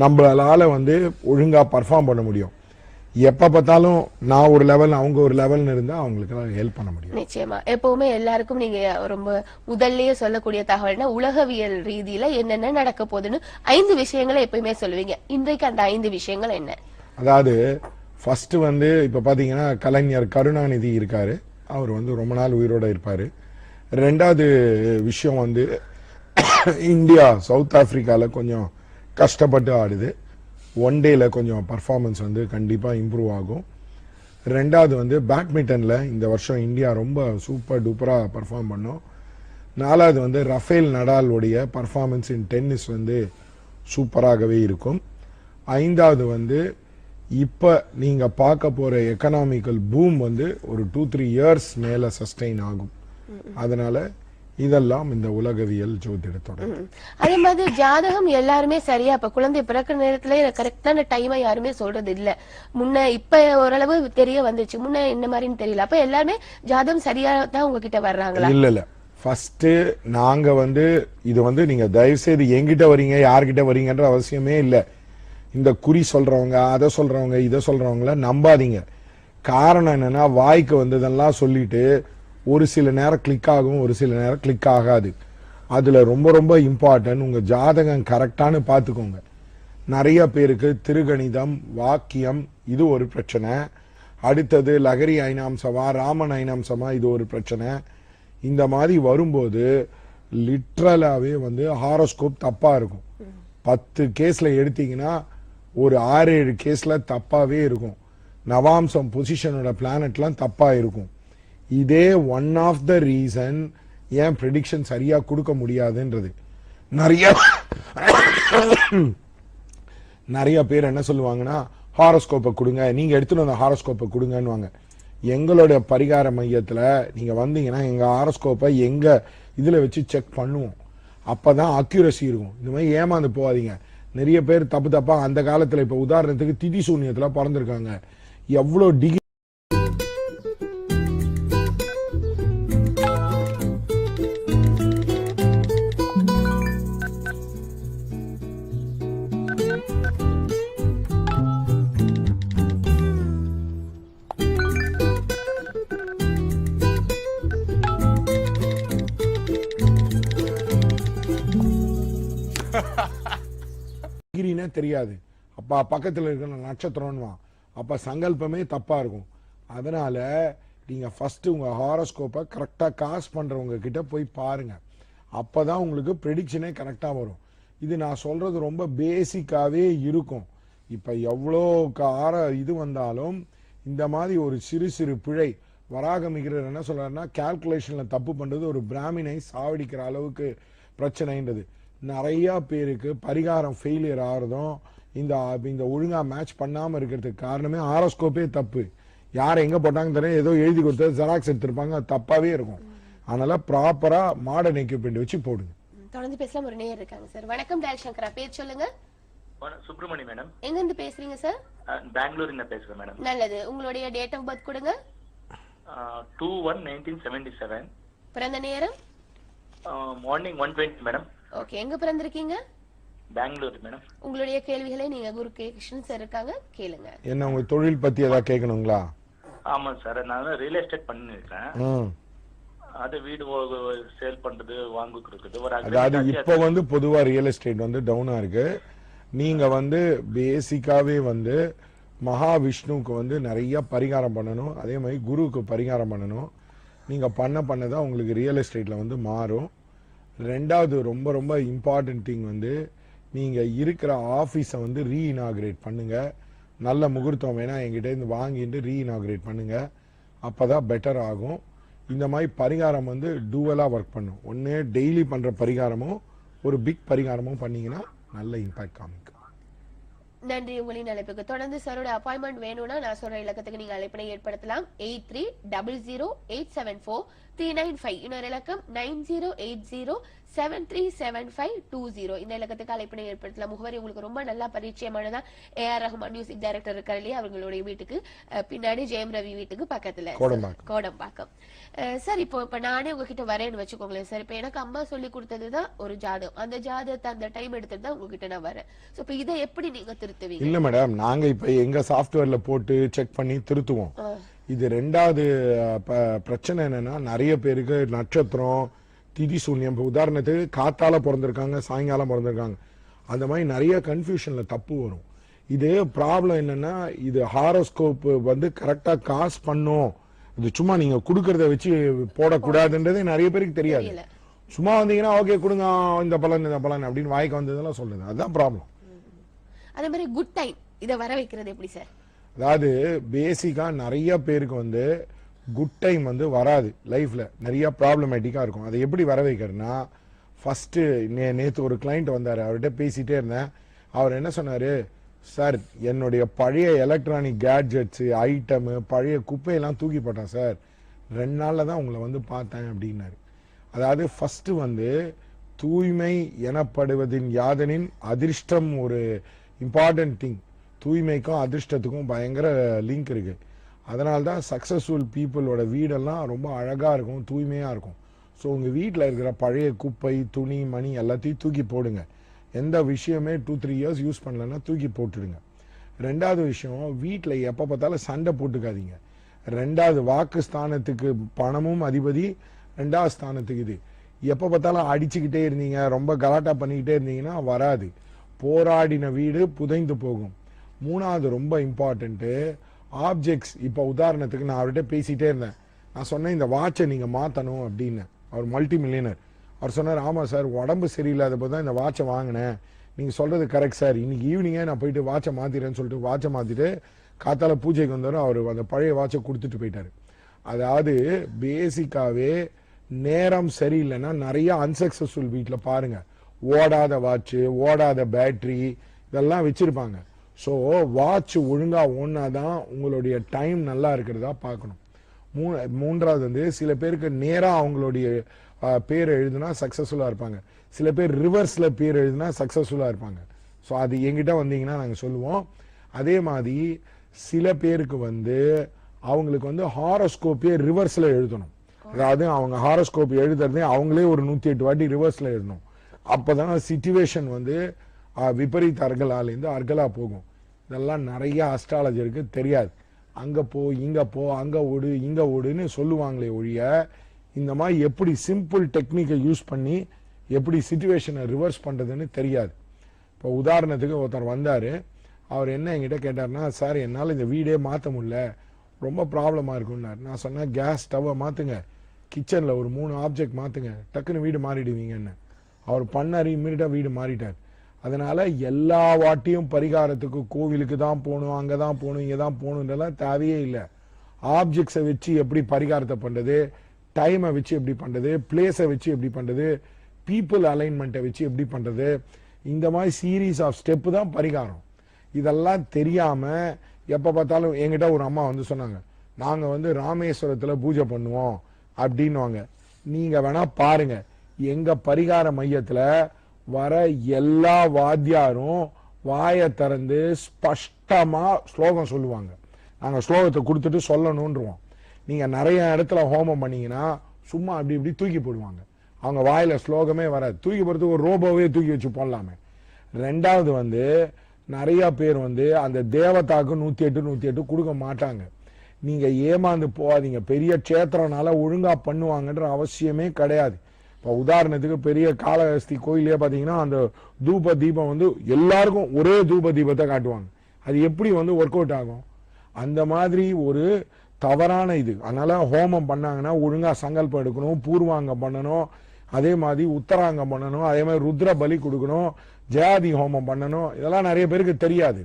[SPEAKER 2] நம்மளால வந்து ஒழுங்கா பர்ஃபார்ம் பண்ண முடியும். எப்ப பார்த்தாலும் நான் ஒரு லெவல் அவங்க ஒரு லெவல்னு இருந்தா அவங்களுக்கு ஹெல்ப் பண்ண முடியும்.
[SPEAKER 3] நிச்சயமா எப்பவுமே எல்லாருக்கும் நீங்க ரொம்ப முதல்லயே சொல்லக்கூடிய தகவல்னா உலகவியல் ரீதியில என்னென்ன நடக்க போகுதுன்னு 5 விஷயங்களை எப்பயுமே சொல்லுவீங்க. இன்றைக்கு அந்த 5 விஷயங்கள் என்ன?
[SPEAKER 2] அதாவது ஃபர்ஸ்ட் வந்து இப்ப பாத்தீங்கன்னா கலைஞர் கருணாநிதி இருக்காரு, அவர் வந்து ரொம்ப நாள் உயிரோட இருப்பாரு. 2வது விஷயம் வந்து இந்தியா சவுத் ஆப்பிரிக்கால கொஞ்சம் கஷ்டப்பட்டு ஆடுது. 1 டேல கொஞ்சம் பர்ஃபார்மன்ஸ் வந்து கண்டிப்பா இம்ப்ரூவ் ஆகும். 2வது வந்து பேட்மிண்டன்ல இந்த வருஷம் இந்தியா ரொம்ப சூப்பர் டூப்பரா பர்ஃபார்ம் பண்ணும். 4வது வந்து ரஃபேல் நடாலுடைய பர்ஃபார்மன்ஸ் இன் டென்னிஸ் வந்து சூப்பராகவே இருக்கும். 5வது வந்து இப்ப நீங்க பார்க்க போற எக்கனாமிக்கல் பூம் வந்து ஒரு 2-3 இயர்ஸ் மேல சஸ்டெயின் ஆகும். அதனால இதெல்லாம் இந்த உலகவியல் ஜோதிடத்தோட.
[SPEAKER 3] அதே மாதிரி ஜாதகம் எல்லாருமே சரியா இப்ப குழந்தை பிறக்கிற நேரத்துல கரெக்டான டைமை யாருமே சொல்றது இல்ல. முன்ன இப்ப ஓரளவு தெரிய வந்துச்சு, முன்ன என்ன மாதிரின்னு தெரியல. அப்ப எல்லாருமே ஜாதகம் சரியா தான் உங்ககிட்ட வர்றாங்களா?
[SPEAKER 2] இல்ல ஃபர்ஸ்ட் நாங்க வந்து இது வந்து நீங்க தயவு செய்து எங்கிட்ட வரீங்க யார்கிட்ட வரீங்கன்ற அவசியமே இல்ல. இந்த குறி சொல்றவங்க அதை சொல்றவங்க இதை சொல்றவங்கள நம்பாதீங்க. காரணம் என்னன்னா, வாய்க்கு வந்ததெல்லாம் சொல்லிட்டு ஒரு சில நேரம் கிளிக் ஆகும், ஒரு சில நேரம் கிளிக் ஆகாது. அதுல ரொம்ப ரொம்ப இம்பார்ட்டன்ட் உங்க ஜாதகம் கரெக்டானு பாத்துக்கோங்க. நிறைய பேருக்கு திருகணிதம் வாக்கியம் இது ஒரு பிரச்சனை. அடுத்தது லகரி ஐனாம்சமா ராமன் ஐனாம்சமா இது ஒரு பிரச்சனை. இந்த மாதிரி வரும்போது லிட்ரலாவே வந்து ஹாரோஸ்கோப் தப்பா இருக்கும். 10 கேஸ்ல எடுத்தீங்கன்னா ஒரு 6-7 கேஸ்ல தப்பாவே இருக்கும். நவாம்சம் பொசிஷனோட பிளானட்லாம் தப்பா இருக்கும். இதே ஒன் ஆஃப் த ரீசன் ஏன் ப்ரெடிக்ஷன் சரியா கொடுக்க முடியாதுன்றது. நிறைய பேர் என்ன சொல்லுவாங்கன்னா, ஹாரோஸ்கோப்பை கொடுங்க, நீங்க எடுத்துட்டு வந்த ஹாரோஸ்கோப்பை கொடுங்கன்னுவாங்க. எங்களோட பரிகார மையத்துல நீங்க வந்தீங்கன்னா எங்க ஹாரோஸ்கோப்பை எங்க இதுல வச்சு செக் பண்ணுவோம். அப்பதான் அக்யூரசி இருக்கும். இந்த மாதிரி ஏமாந்து போகாதீங்க. நிறைய பேர் தப்பா அந்த காலத்துல இப்ப உதாரணத்துக்கு திதி சூன்யத்துல பிறந்திருக்காங்க. எவ்வளவு டிகிரி தெரியாது. அப்ப பக்கத்தில் இருக்கிற நட்சத்திரம்னுவான். அப்போ சங்கல்பமே தப்பாக இருக்கும். அதனால் நீங்கள் ஃபஸ்ட்டு உங்கள் ஹாரோஸ்கோப்பை கரெக்டாக காசு பண்ணுறவங்க கிட்ட போய் பாருங்கள். அப்போ தான் உங்களுக்கு ப்ரெடிக்ஷனே கரெக்டாக வரும். இது நான் சொல்கிறது ரொம்ப பேசிக்காகவே இருக்கும். இப்போ எவ்வளோ இது வந்தாலும் இந்த மாதிரி ஒரு சிறு சிறு பிழை வராகமிகிறர் என்ன சொல்கிறாருன்னா, கால்குலேஷனில் தப்பு பண்ணுறது ஒரு பிராமினை சாவடிக்கிற அளவுக்கு பிரச்சனைன்றது. நிறையா பேருக்கு பரிகாரம் ஃபெயிலியர் ஆகிறதும் இந்த ஒழுங்காக மேட்ச் பண்ணாமல் இருக்கிறதுக்கு காரணமே ஹாரோஸ்கோப்பே தப்பு. யார் எங்கே போட்டாங்க தெரியும், ஏதோ எழுதி கொடுத்தது ஜெராக்ஸ் எடுத்திருப்பாங்க, அது தப்பாகவே இருக்கும். அதனால ப்ராப்பராக மாடர்ன் எக்யூப்மெண்ட் வச்சு போடுங்க.
[SPEAKER 3] தொடர்ந்து பேசலாம். ஒரு நேயர் இருக்காங்க சார். வணக்கம் டேல் சங்கரா, பேர் சொல்லுங்க.
[SPEAKER 4] சுப்ரமணி மேடம்.
[SPEAKER 3] எங்க இருந்து பேசுறீங்க சார்?
[SPEAKER 4] பெங்களூர்ல பேசுறேன் மேடம்.
[SPEAKER 3] நல்லது. உங்களுடைய டேட் ஆஃப் பர்த் கொடுங்க.
[SPEAKER 4] 2/1/1977.
[SPEAKER 3] பிறந்த நேரம்?
[SPEAKER 4] Morning 1:20 madam.
[SPEAKER 3] ஓகே. எங்க பிறந்திருக்கீங்க?
[SPEAKER 4] பெங்களூர் மேடம்.
[SPEAKER 3] உங்களுடைய கேள்விகளை நீங்க குரு கிருஷ்ணன் சார் இருக்காங்க, கேளுங்க.
[SPEAKER 2] என்ன உங்க தொழில் பத்தி ஏதாவது கேட்கணுங்களா?
[SPEAKER 4] ஆமா சார், நான் ரியல் எஸ்டேட் பண்ணிருக்கேன். அது வீடு சேல் பண்றது வாங்க கொடுக்குறது.
[SPEAKER 2] அதாவது இப்போ பொதுவா ரியல் எஸ்டேட் டவுனா இருக்கு. நீங்க பேசிக்காவே மகாவிஷ்ணுவுக்கு நிறைய பரிகாரம் பண்ணணும். அதே மாதிரி குருவுக்கு பரிகாரம் பண்ணணும். நீங்க பண்ணதான் உங்களுக்கு ரியல் எஸ்டேட்ல மாறும். ரெண்டாவது ரொம்ப ரொம்ப இம்பார்ட்டன்ட் திங் நீங்க இருக்கிற ஆஃபீஸை ரீஇனாகிரேட் பண்ணுங்க. நல்ல முகூர்த்தம் வேணா என்கிட்ட இருந்து வாங்கிட்டு ரீஇனாகிரேட் பண்ணுங்க. அப்பதான் பெட்டர் ஆகும். இந்த மாதிரி பரிகாரம் டூவலா ஒர்க் பண்ணும். ஒன்று டெய்லி பண்ற பரிகாரமும் ஒரு பிக் பரிகாரமும் பண்ணீங்கன்னா நல்ல இம்பாக்ட் காமிக்கும்.
[SPEAKER 3] நன்றி உங்களின் அழைப்புக்கு. தொடர்ந்து சாரோட அப்பாயின்மெண்ட் வேணும்னா நான் சொல்ற இலக்கத்துக்கு நீங்க அழைப்பினை ஏற்படுத்தலாம். 8300874395. இன்னொரு இலக்கம் 9080737520. இந்த இலக்கத்துக்கு அழைப்பினை ஏற்படுத்தலாம். முகவரி உங்களுக்கு ரொம்ப நல்லா பரிச்சயமானதான். ஏஆர் ரஹ்மான் மியூசிக் டைரக்டர் இருக்காரு இல்லையா, அவங்களுடைய வீட்டுக்கு பின்னாடி ஜெயம் ரவி வீட்டுக்கு பக்கத்துல கோடம்பாக்கம். சார் இப்போ நானே உங்ககிட்ட வரேன்னு வச்சுக்கோங்களேன் சார். இப்ப எனக்கு அம்மா சொல்லி கொடுத்ததுதான் ஒரு ஜாதகம். அந்த ஜாதகத்தை அந்த டைம் எடுத்துட்டு தான் உங்ககிட்ட நான் வரேன். இப்ப இதை எப்படி நீங்க திருத்துவீங்க?
[SPEAKER 2] இல்ல மேடம், நாங்க இப்ப எங்க சாஃப்ட்வேர்ல போட்டு செக் பண்ணி திருத்துவோம். இது ரெண்டாவது பிரச்சனை என்னன்னா, நிறைய பேருக்கு நட்சத்திரம் திதி சூன்யம், உதாரணத்துக்கு காத்தால பிறந்திருக்காங்க, சாயங்காலம் பிறந்திருக்காங்க, அந்த மாதிரி நிறைய கன்ஃபியூஷன்ல தப்பு வரும். இது ப்ராப்ளம் என்னன்னா, இது ஹாரோஸ்கோப் கரெக்டா காசு பண்ணும். இது சும்மா நீங்க குடுக்கறத வச்சு போடக்கூடாதுன்றது நிறைய பேருக்கு தெரியாது. சும்மா வந்தீங்கன்னா ஓகே கொடுங்க இந்த பலன் அப்படின்னு வாய்க்கு வந்ததெல்லாம் சொல்லுது. அதுதான் ப்ராப்ளம்.
[SPEAKER 3] அதே மாதிரி குட் டைம் இதை வர வைக்கிறது எப்படி சார்?
[SPEAKER 2] அதாவது பேசிக்கா நிறைய பேருக்கு குட் டைம் வராது. லைஃப்ல நிறைய ப்ராப்ளமேட்டிக்கா இருக்கும். அதை எப்படி வர வைக்கிறதுனா, ஃபர்ஸ்ட் நேற்று ஒரு கிளைண்ட் வந்தாரு, அவர்கிட்ட பேசிட்டே இருந்தேன். அவர் என்ன சொன்னாரு, சார் என்னுடைய பழைய எலக்ட்ரானிக் கேட்ஜெட்ஸ் ஐட்டம் பழைய குப்பையெல்லாம் தூக்கி போட்டேன் சார், 2 நாள்ல தான் உங்களை பார்த்தேன் அப்படின்னாரு. அதாவது ஃபர்ஸ்ட் தூய்மை எனப்படுவதின் யாதனின் அதிர்ஷ்டம் ஒரு இம்பார்ட்டன்ட் திங். தூய்மைக்கும் அதிர்ஷ்டத்துக்கும் பயங்கர லிங்க் இருக்கு. அதனால்தான் சக்சஸ்ஃபுல் பீப்புளோட வீடெல்லாம் ரொம்ப அழகா இருக்கும், தூய்மையா இருக்கும். ஸோ உங்க வீட்டில் இருக்கிற பழைய குப்பை துணி மணி எல்லாத்தையும் தூக்கி போடுங்க. எந்த விஷயமே 2-3 இயர்ஸ் யூஸ் பண்ணலன்னா தூக்கி போட்டுடுங்க. ரெண்டாவது விஷயம், வீட்டில் எப்போ பார்த்தாலும் சண்டை போட்டுக்காதீங்க. ரெண்டாவது வாக்கு ஸ்தானத்துக்கு பணமும் அதிபதி, ரெண்டாவது ஸ்தானத்துக்கு இது. எப்போ பார்த்தாலும் அடிச்சுக்கிட்டே இருந்தீங்க, ரொம்ப கலாட்டா பண்ணிக்கிட்டே இருந்தீங்கன்னா வராது. போராடின வீடு புதைந்து போகும். மூணாவது ரொம்ப இம்பார்ட்டன்ட்டு ஆப்ஜெக்ட்ஸ். இப்போ உதாரணத்துக்கு நான் அவர்கிட்ட பேசிட்டே இருந்தேன். நான் சொன்னேன் இந்த வாட்சை நீங்கள் மாற்றணும் அப்படின்னு. அவர் மல்டி மில்லியனர். அவர் சொன்னார், ஆமாம் சார் உடம்பு சரியில்லாத போது தான் இந்த வாட்சை வாங்கினேன், நீங்கள் சொல்கிறது கரெக்ட் சார், இன்னைக்கு ஈவினிங்கே நான் போயிட்டு வாட்சை மாற்றிடுறேன்னு சொல்லிட்டு வாட்சை மாற்றிட்டு காத்தால பூஜைக்கு வந்தாலும் அவர் அந்த பழைய வாட்சை கொடுத்துட்டு போயிட்டார். அதாவது பேசிக்காகவே நேரம் சரியில்லைன்னா நிறைய அன்சக்சஸ்ஃபுல் வீட்டில் பாருங்கள், ஓடாத வாட்சு, ஓடாத பேட்ரி இதெல்லாம் வச்சுருப்பாங்க. ஸோ வாட்ச் ஒழுங்காக ஓடினா தான் உங்களுடைய டைம் நல்லா இருக்கிறதா பார்க்கணும். மூன்றாவது சில பேருக்கு நேராக அவங்களுடைய பேர் எழுதுனா சக்ஸஸ்ஃபுல்லாக இருப்பாங்க, சில பேர் ரிவர்ஸில் பேர் எழுதுனா சக்ஸஸ்ஃபுல்லாக இருப்பாங்க. ஸோ அது எங்கிட்ட வந்தீங்கன்னா நாங்கள் சொல்லுவோம். அதே மாதிரி சில பேருக்கு அவங்களுக்கு ஹாரோஸ்கோப்பே ரிவர்ஸில் எழுதணும். அதாவது அவங்க ஹாரோஸ்கோப் எழுதுறதே அவங்களே ஒரு 108 வாட்டி ரிவர்ஸில் எழுதணும். அப்போ தான் சிச்சுவேஷன் விபரீத அர்கலாலேருந்து அர்கலா போகும். இதெல்லாம் நிறைய அஸ்ட்ராலஜருக்கு தெரியாது. அங்கே போ இங்கே போ அங்கே ஓடு இங்கே ஓடுன்னு சொல்லுவாங்களே ஒழிய இந்த மாதிரி எப்படி சிம்பிள் டெக்னிக்கை யூஸ் பண்ணி எப்படி சிச்சுவேஷனை ரிவர்ஸ் பண்ணுறதுன்னு தெரியாது. இப்போ உதாரணத்துக்கு ஒருத்தர் வந்தார், அவர் என்ன என்கிட்ட கேட்டார்னா, சார் என்னால் இந்த வீடே மாற்ற முடியல, ரொம்ப ப்ராப்ளமாக இருக்குன்னார். நான் சொன்னேன், கேஸ் ஸ்டவ்வை மாற்றுங்க, கிச்சனில் ஒரு 3 ஆப்ஜெக்ட் மாற்றுங்க, டக்குன்னு வீடு மாறிடுவீங்கன்னு. அவர் பண்ணார், இம்மீடியட்டாக வீடு மாறிட்டார். அதனால் எல்லா வாட்டியும் பரிகாரத்துக்கு கோவிலுக்கு தான் போகணும், அங்கே தான் போகணும், இங்கே தான் போகணுன்றலாம் தேவையே இல்லை. ஆப்ஜெக்ட்ஸை வச்சு எப்படி பரிகாரத்தை பண்ணுறது, டைமை வச்சு எப்படி பண்ணுறது, பிளேஸை வச்சு எப்படி பண்ணுறது, பீப்புள் அலைன்மெண்ட்டை வச்சு எப்படி பண்ணுறது, இந்த மாதிரி சீரீஸ் ஆஃப் ஸ்டெப்பு தான் பரிகாரம். இதெல்லாம் தெரியாமல் எப்போ பார்த்தாலும் என்கிட்ட ஒரு அம்மா வந்து சொன்னாங்க, நாங்கள் வந்து ராமேஸ்வரத்தில் பூஜை பண்ணுவோம் அப்படின்வாங்க. நீங்கள் வேணால் பாருங்கள், எங்கள் பரிகார மையத்தில் வர எல்லா வாத்தியாரும் வாயை திறந்து ஸ்பஷ்டமாக ஸ்லோகம் சொல்லுவாங்க. நாங்கள் ஸ்லோகத்தை கொடுத்துட்டு சொல்லணுன்றோம். நீங்கள் நிறைய இடத்துல ஹோமம் பண்ணீங்கன்னா சும்மா அப்படி இப்படி தூக்கி போடுவாங்க. அவங்க வாயில ஸ்லோகமே வராது. தூக்கி போகிறதுக்கு ஒரு ரோபோவே தூக்கி வச்சு போடலாமே. ரெண்டாவது வந்து நிறைய பேர் வந்து அந்த தேவதாக்கு 108 கொடுக்க மாட்டாங்க. நீங்க ஏமாந்து போகாதீங்க. பெரிய க்ஷேத்திரனால ஒழுங்கா பண்ணுவாங்கன்ற அவசியமே கிடையாது. இப்போ உதாரணத்துக்கு பெரிய காளஹஸ்தி கோயிலே பார்த்தீங்கன்னா அந்த தூப தீபம் வந்து எல்லாருக்கும் ஒரே தூப தீபத்தை காட்டுவாங்க. அது எப்படி வந்து ஒர்க் அவுட் ஆகும்? அந்த மாதிரி ஒரு தவறான இது. அதனால ஹோமம் பண்ணாங்கன்னா ஒழுங்கா சங்கல்பம் எடுக்கணும், பூர்வாங்கம் பண்ணணும், அதே மாதிரி உத்தராங்கம் பண்ணணும், அதே மாதிரி ருத்ர பலி கொடுக்கணும், ஜெயாதி ஹோமம் பண்ணணும். இதெல்லாம் நிறைய பேருக்கு தெரியாது.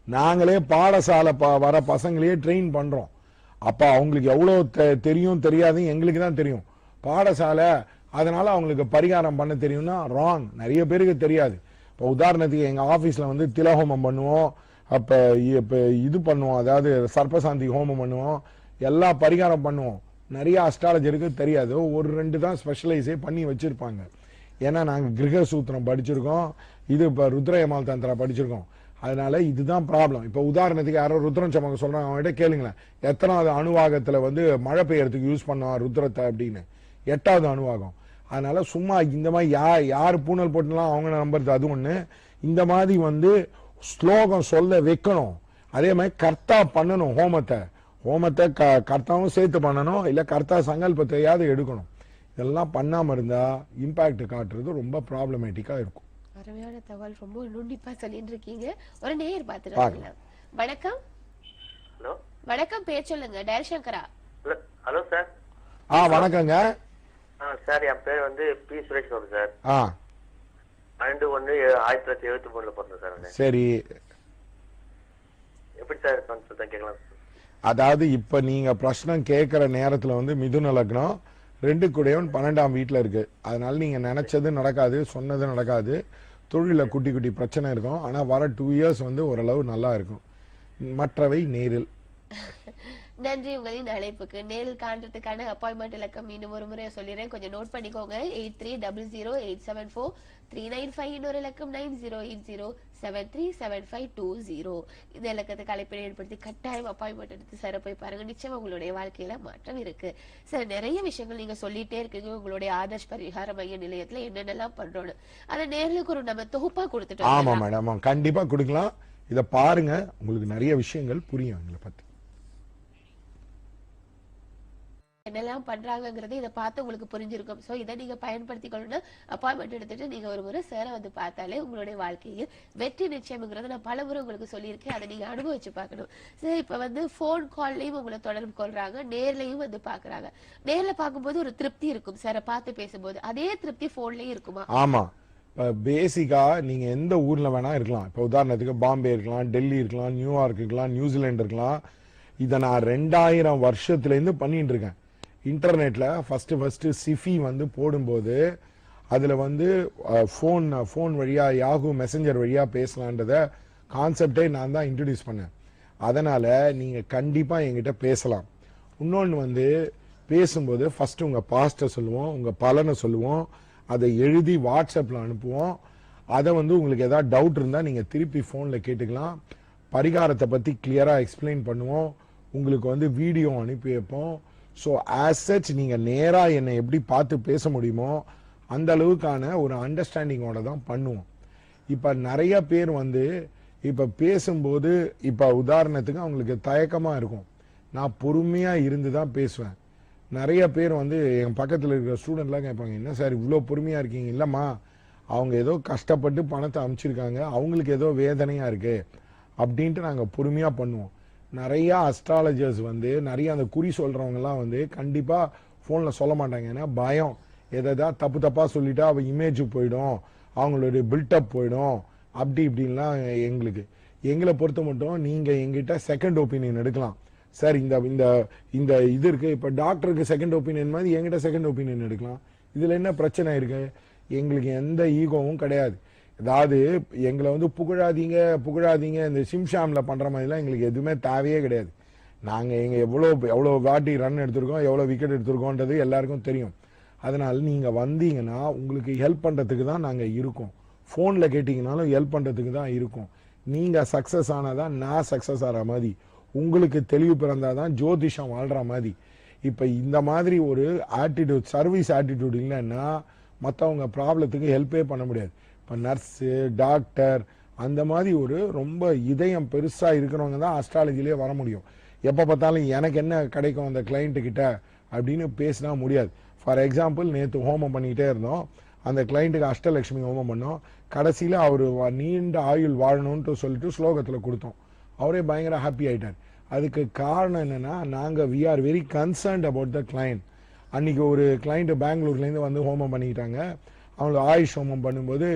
[SPEAKER 2] நாங்களே பாடசாலை வர பசங்களையே ட்ரெயின் பண்றோம். அப்ப அவங்களுக்கு எவ்வளவு தெரியும் தெரியாது எங்களுக்கு தான் தெரியும். பாடசாலை அதனால அவங்களுக்கு பரிகாரம் பண்ண தெரியும்னா ராங். நிறைய பேருக்கு தெரியாது. இப்போ உதாரணத்துக்கு எங்க ஆபீஸ்ல வந்து திலஹோமம் பண்ணுவோம், அப்ப இது பண்ணுவோம், அதாவது சர்ப்பசாந்தி ஹோமம் பண்ணுவோம், எல்லா பரிகாரம் பண்ணுவோம். நிறைய அஸ்ட்ராலஜருக்கு தெரியாது. 1-2 தான் ஸ்பெஷலைஸே பண்ணி வச்சிருப்பாங்க. ஏன்னா நாங்கள் கிரக சூத்திரம் படிச்சிருக்கோம், இது இப்போ ருத்ரயமால் தந்திரா படிச்சிருக்கோம். அதனால இதுதான் ப்ராப்ளம். இப்போ உதாரணத்துக்கு யாரோ ருத்ரம் சமங்க சொல்றாங்க, அவங்ககிட்ட கேளுங்களேன், எத்தனாவது அணுவாகத்தில் வந்து மழை பெய்யறதுக்கு யூஸ் பண்ணுவான் ருத்ரத்தை அப்படின்னு. 8வது அணுவாகம். அதனால சும்மா இந்த மாதிரி யார் பூனல் போட்டுலாம் அவங்க நம்புறது அது ஒன்று. இந்த மாதிரி வந்து ஸ்லோகம் சொல்ல வைக்கணும். அதே மாதிரி கர்த்தா பண்ணணும். ஹோமத்தை கர்த்தாவும் சேர்த்து பண்ணணும், இல்லை கர்த்தா சங்கல்பத்தையாவது எடுக்கணும். இதெல்லாம் பண்ணாமல் இருந்தால் இம்பாக்ட் காட்டுறது ரொம்ப ப்ராப்ளமேட்டிக்காக இருக்கும்.
[SPEAKER 3] அருமையான தகவல், ரொம்ப நுண்ணிப்பா சொல்லிட்டு இருக்கீங்க. ஒரு நேயர் பார்த்துட்டு. வணக்கம்.
[SPEAKER 5] ஹலோ
[SPEAKER 3] வணக்கம், பேர் சொல்லுங்க. டேரசங்கரா.
[SPEAKER 5] Hello sir.
[SPEAKER 2] வணக்கங்க
[SPEAKER 5] சார். என் பேர் வந்து பி சுரேஷ் சார். 12/1/1973 பிறந்தேன் சார்.
[SPEAKER 2] சரி,
[SPEAKER 5] எப்படி சார் கேட்கலாம்?
[SPEAKER 2] அதாவது இப்ப நீங்க பிரச்சனை கேட்கிற நேரத்துல வந்து மிதுன லக்னம் 2 கூடையவன் 12ஆம் வீட்டுல இருக்கு. அதனால நீங்க நினைச்சது நடக்காது, சொன்னது நடக்காது, தொழில குட்டி குட்டி பிரச்சனை இருக்கும். ஆனா வர 2 இயர்ஸ் வந்து ஓரளவு நல்லா இருக்கும். மற்றவை நேரில்.
[SPEAKER 3] நன்றி உங்களின் அழைப்புக்கு. நேரில் காண்றதுக்கான அப்பாயின்மெண்ட் இலக்கம் மீண்டும் ஒரு முறை சொல்லிடுறேன், கொஞ்சம் நோட் பண்ணிக்கோங்க. 8300874395. இன்னொரு இலக்கம் 9080737520. இந்த இலக்கத்துக்கு அழைப்பினை ஏற்படுத்தி கட்டாயம் அப்பாயின்மெண்ட் எடுத்து சார் போய் பாருங்க. நிச்சயம் உங்களுடைய வாழ்க்கையில மாற்றம் இருக்கு. சார், நிறைய விஷயங்கள் நீங்க சொல்லிட்டே இருக்கீங்க. உங்களுடைய ஆதர்ஷ் பரிகார மைய நிலையத்துல என்னென்னலாம் பண்றோம்னு அதை நேர்களுக்கு ஒரு நம்ம தொகுப்பா கொடுத்துட்டோம்.
[SPEAKER 2] ஆமா மேடம், கண்டிப்பா கொடுக்கலாம். இத பாருங்க, உங்களுக்கு நிறைய விஷயங்கள் புரியும் எங்களை பத்தி.
[SPEAKER 3] என்னெல்லாம் பண்றாங்கிறது இதை பார்த்து உங்களுக்கு புரிஞ்சிருக்கும். சோ இதை நீங்க பயன்படுத்திக்கணும்னா அப்பாயின்மெண்ட் எடுத்துட்டு நீங்க ஒரு முறை சேர வந்து பார்த்தாலே உங்களுடைய வாழ்க்கையில் வெற்றி நிச்சயம்ங்கிறத நான் பல முறை உங்களுக்கு சொல்லியிருக்கேன். அதை நீங்க அனுபவிச்சு பார்க்கணும். சரி, இப்ப வந்து போன் கால்லயும் உங்களை தொடர்பு கொள்றாங்க, நேர்லயும் வந்து பாக்குறாங்க. நேர்ல பார்க்கும்போது ஒரு திருப்தி இருக்கும் சார், பார்த்து பேசும்போது. அதே திருப்தி போன்லயும் இருக்குமா?
[SPEAKER 2] ஆமா, பேசிக்கா நீங்க எந்த ஊர்ல வேணா இருக்கலாம். இப்ப உதாரணத்துக்கு பாம்பே இருக்கலாம், டெல்லி இருக்கலாம், நியூயார்க் இருக்கலாம், நியூசிலாந்து இருக்கலாம். இதை நான் 2000 வருஷத்துல இருந்து பண்ணிட்டு இருக்கேன். இன்டர்நெட்ல ஃபர்ஸ்ட் சிஃபி வந்து போடும்போது அதுல வந்து ஃபோன் வழியா யாஹூ மெசஞ்சர் வழியா பேசலான்றத கான்செப்டே நான் தான் இன்ட்ரடியூஸ் பண்ணேன். அதனால நீங்க கண்டிப்பா என்கிட்ட பேசலாம். இன்னொன்று வந்து பேசும்போது ஃபர்ஸ்ட் உங்க பாஸ்ட்டை சொல்லுவோம், உங்க பலனை சொல்லுவோம், அதை எழுதி வாட்ஸ்அப்ல அனுப்புவோம். அதை வந்து உங்களுக்கு ஏதாவது டவுட் இருந்தா நீங்க திருப்பி போன்ல கேட்டுக்கலாம். பரிகாரத்தை பத்தி கிளியரா எக்ஸ்பிளைன் பண்ணுவோம். உங்களுக்கு வந்து வீடியோ அனுப்பி வைப்போம். ஸோ ஆஸ் சச் நீங்கள் நேராக என்னை எப்படி பார்த்து பேச முடியுமோ அந்த அளவுக்கான ஒரு அண்டர்ஸ்டாண்டிங்கோட தான் பண்ணுவோம். இப்போ நிறைய பேர் வந்து இப்போ பேசும்போது இப்போ உதாரணத்துக்கு அவங்களுக்கு தயக்கமாக இருக்கும். நான் பொறுமையாக இருந்து தான் பேசுவேன். நிறைய பேர் வந்து என் பக்கத்தில் இருக்கிற ஸ்டூடெண்ட்லாம் கேட்பாங்க, என்ன சார் இவ்வளோ பொறுமையாக இருக்கீங்க? இல்லைம்மா, அவங்க ஏதோ கஷ்டப்பட்டு பணத்தை அனுப்பிச்சிருக்காங்க, அவங்களுக்கு ஏதோ வேதனையாக இருக்குது அப்படின்ட்டு நாங்கள் பொறுமையாக பண்ணுவோம். நிறையா அஸ்ட்ராலஜர்ஸ் வந்து நிறைய அந்த குறி சொல்கிறவங்கலாம் வந்து கண்டிப்பாக ஃபோனில் சொல்ல மாட்டாங்க. ஏன்னா பயம், எதாவது தப்பு தப்பாக சொல்லிட்டா அவள் இமேஜ் போயிடும், அவங்களுடைய பில்டப் போயிடும், அப்படி இப்படின்லாம் எங்களை பொறுத்த மட்டும் நீங்கள் எங்கிட்ட செகண்ட் ஒப்பீனியன் எடுக்கலாம் சார். இந்த இது இருக்குது, இப்போ டாக்டருக்கு செகண்ட் ஒப்பீனியன் மாதிரி எங்கிட்ட செகண்ட் ஒப்பீனியன் எடுக்கலாம். இதில் என்ன பிரச்சனை இருக்குது? எங்களுக்கு எந்த ஈகோவும் கிடையாது. அதாவது எங்களை வந்து புகழாதீங்க இந்த சிம்ஷாமில் பண்ணுற மாதிரிலாம் எங்களுக்கு எதுவுமே தேவையே கிடையாது. நாங்கள் எவ்வளோ வாட்டி ரன் எடுத்திருக்கோம், எவ்வளோ விக்கெட் எடுத்திருக்கோன்றது எல்லாருக்கும் தெரியும். அதனால் நீங்கள் வந்தீங்கன்னா உங்களுக்கு ஹெல்ப் பண்ணுறதுக்கு தான் நாங்கள் இருக்கோம். ஃபோனில் கேட்டிங்கனாலும் ஹெல்ப் பண்ணுறதுக்கு தான் இருக்கோம். நீங்கள் சக்ஸஸ் ஆனால் தான் நான் சக்ஸஸ் ஆகிற மாதிரி, உங்களுக்கு தெளிவு பிறந்தால் தான் ஜோதிஷம் வாழ்கிற மாதிரி. இப்போ இந்த மாதிரி ஒரு ஆட்டிடியூட், சர்வீஸ் ஆட்டிடியூட் இல்லைன்னா மற்றவங்க ப்ராப்ளத்துக்கு ஹெல்ப்பே பண்ண முடியாது. இப்போ நர்ஸு, டாக்டர், அந்த மாதிரி ஒரு ரொம்ப இதயம் பெருசாக இருக்கிறவங்க தான் அஸ்ட்ராலஜிலே வர முடியும். எப்போ பார்த்தாலும் எனக்கு என்ன கிடைக்கும் அந்த கிளைண்ட்டுக்கிட்ட அப்படின்னு பேசினா முடியாது. ஃபார் எக்ஸாம்பிள், நேற்று ஹோமம் பண்ணிக்கிட்டே இருந்தோம். அந்த கிளைண்ட்டுக்கு அஷ்டலட்சுமி ஹோமம் பண்ணோம். கடைசியில் அவர் நீண்ட ஆயுள் வாழணும்ன்ட்டு சொல்லிட்டு ஸ்லோகத்தில் கொடுத்தோம். அவரே பயங்கர ஹாப்பி ஆகிட்டார். அதுக்கு காரணம் என்னென்னா, நாங்கள் we are very concerned about the client. அன்றைக்கி ஒரு கிளைண்ட்டு பெங்களூர்லேருந்து வந்து ஹோமம் பண்ணிக்கிட்டாங்க. அவங்களுக்கு ஆயுஷ் ஹோமம் பண்ணும்போது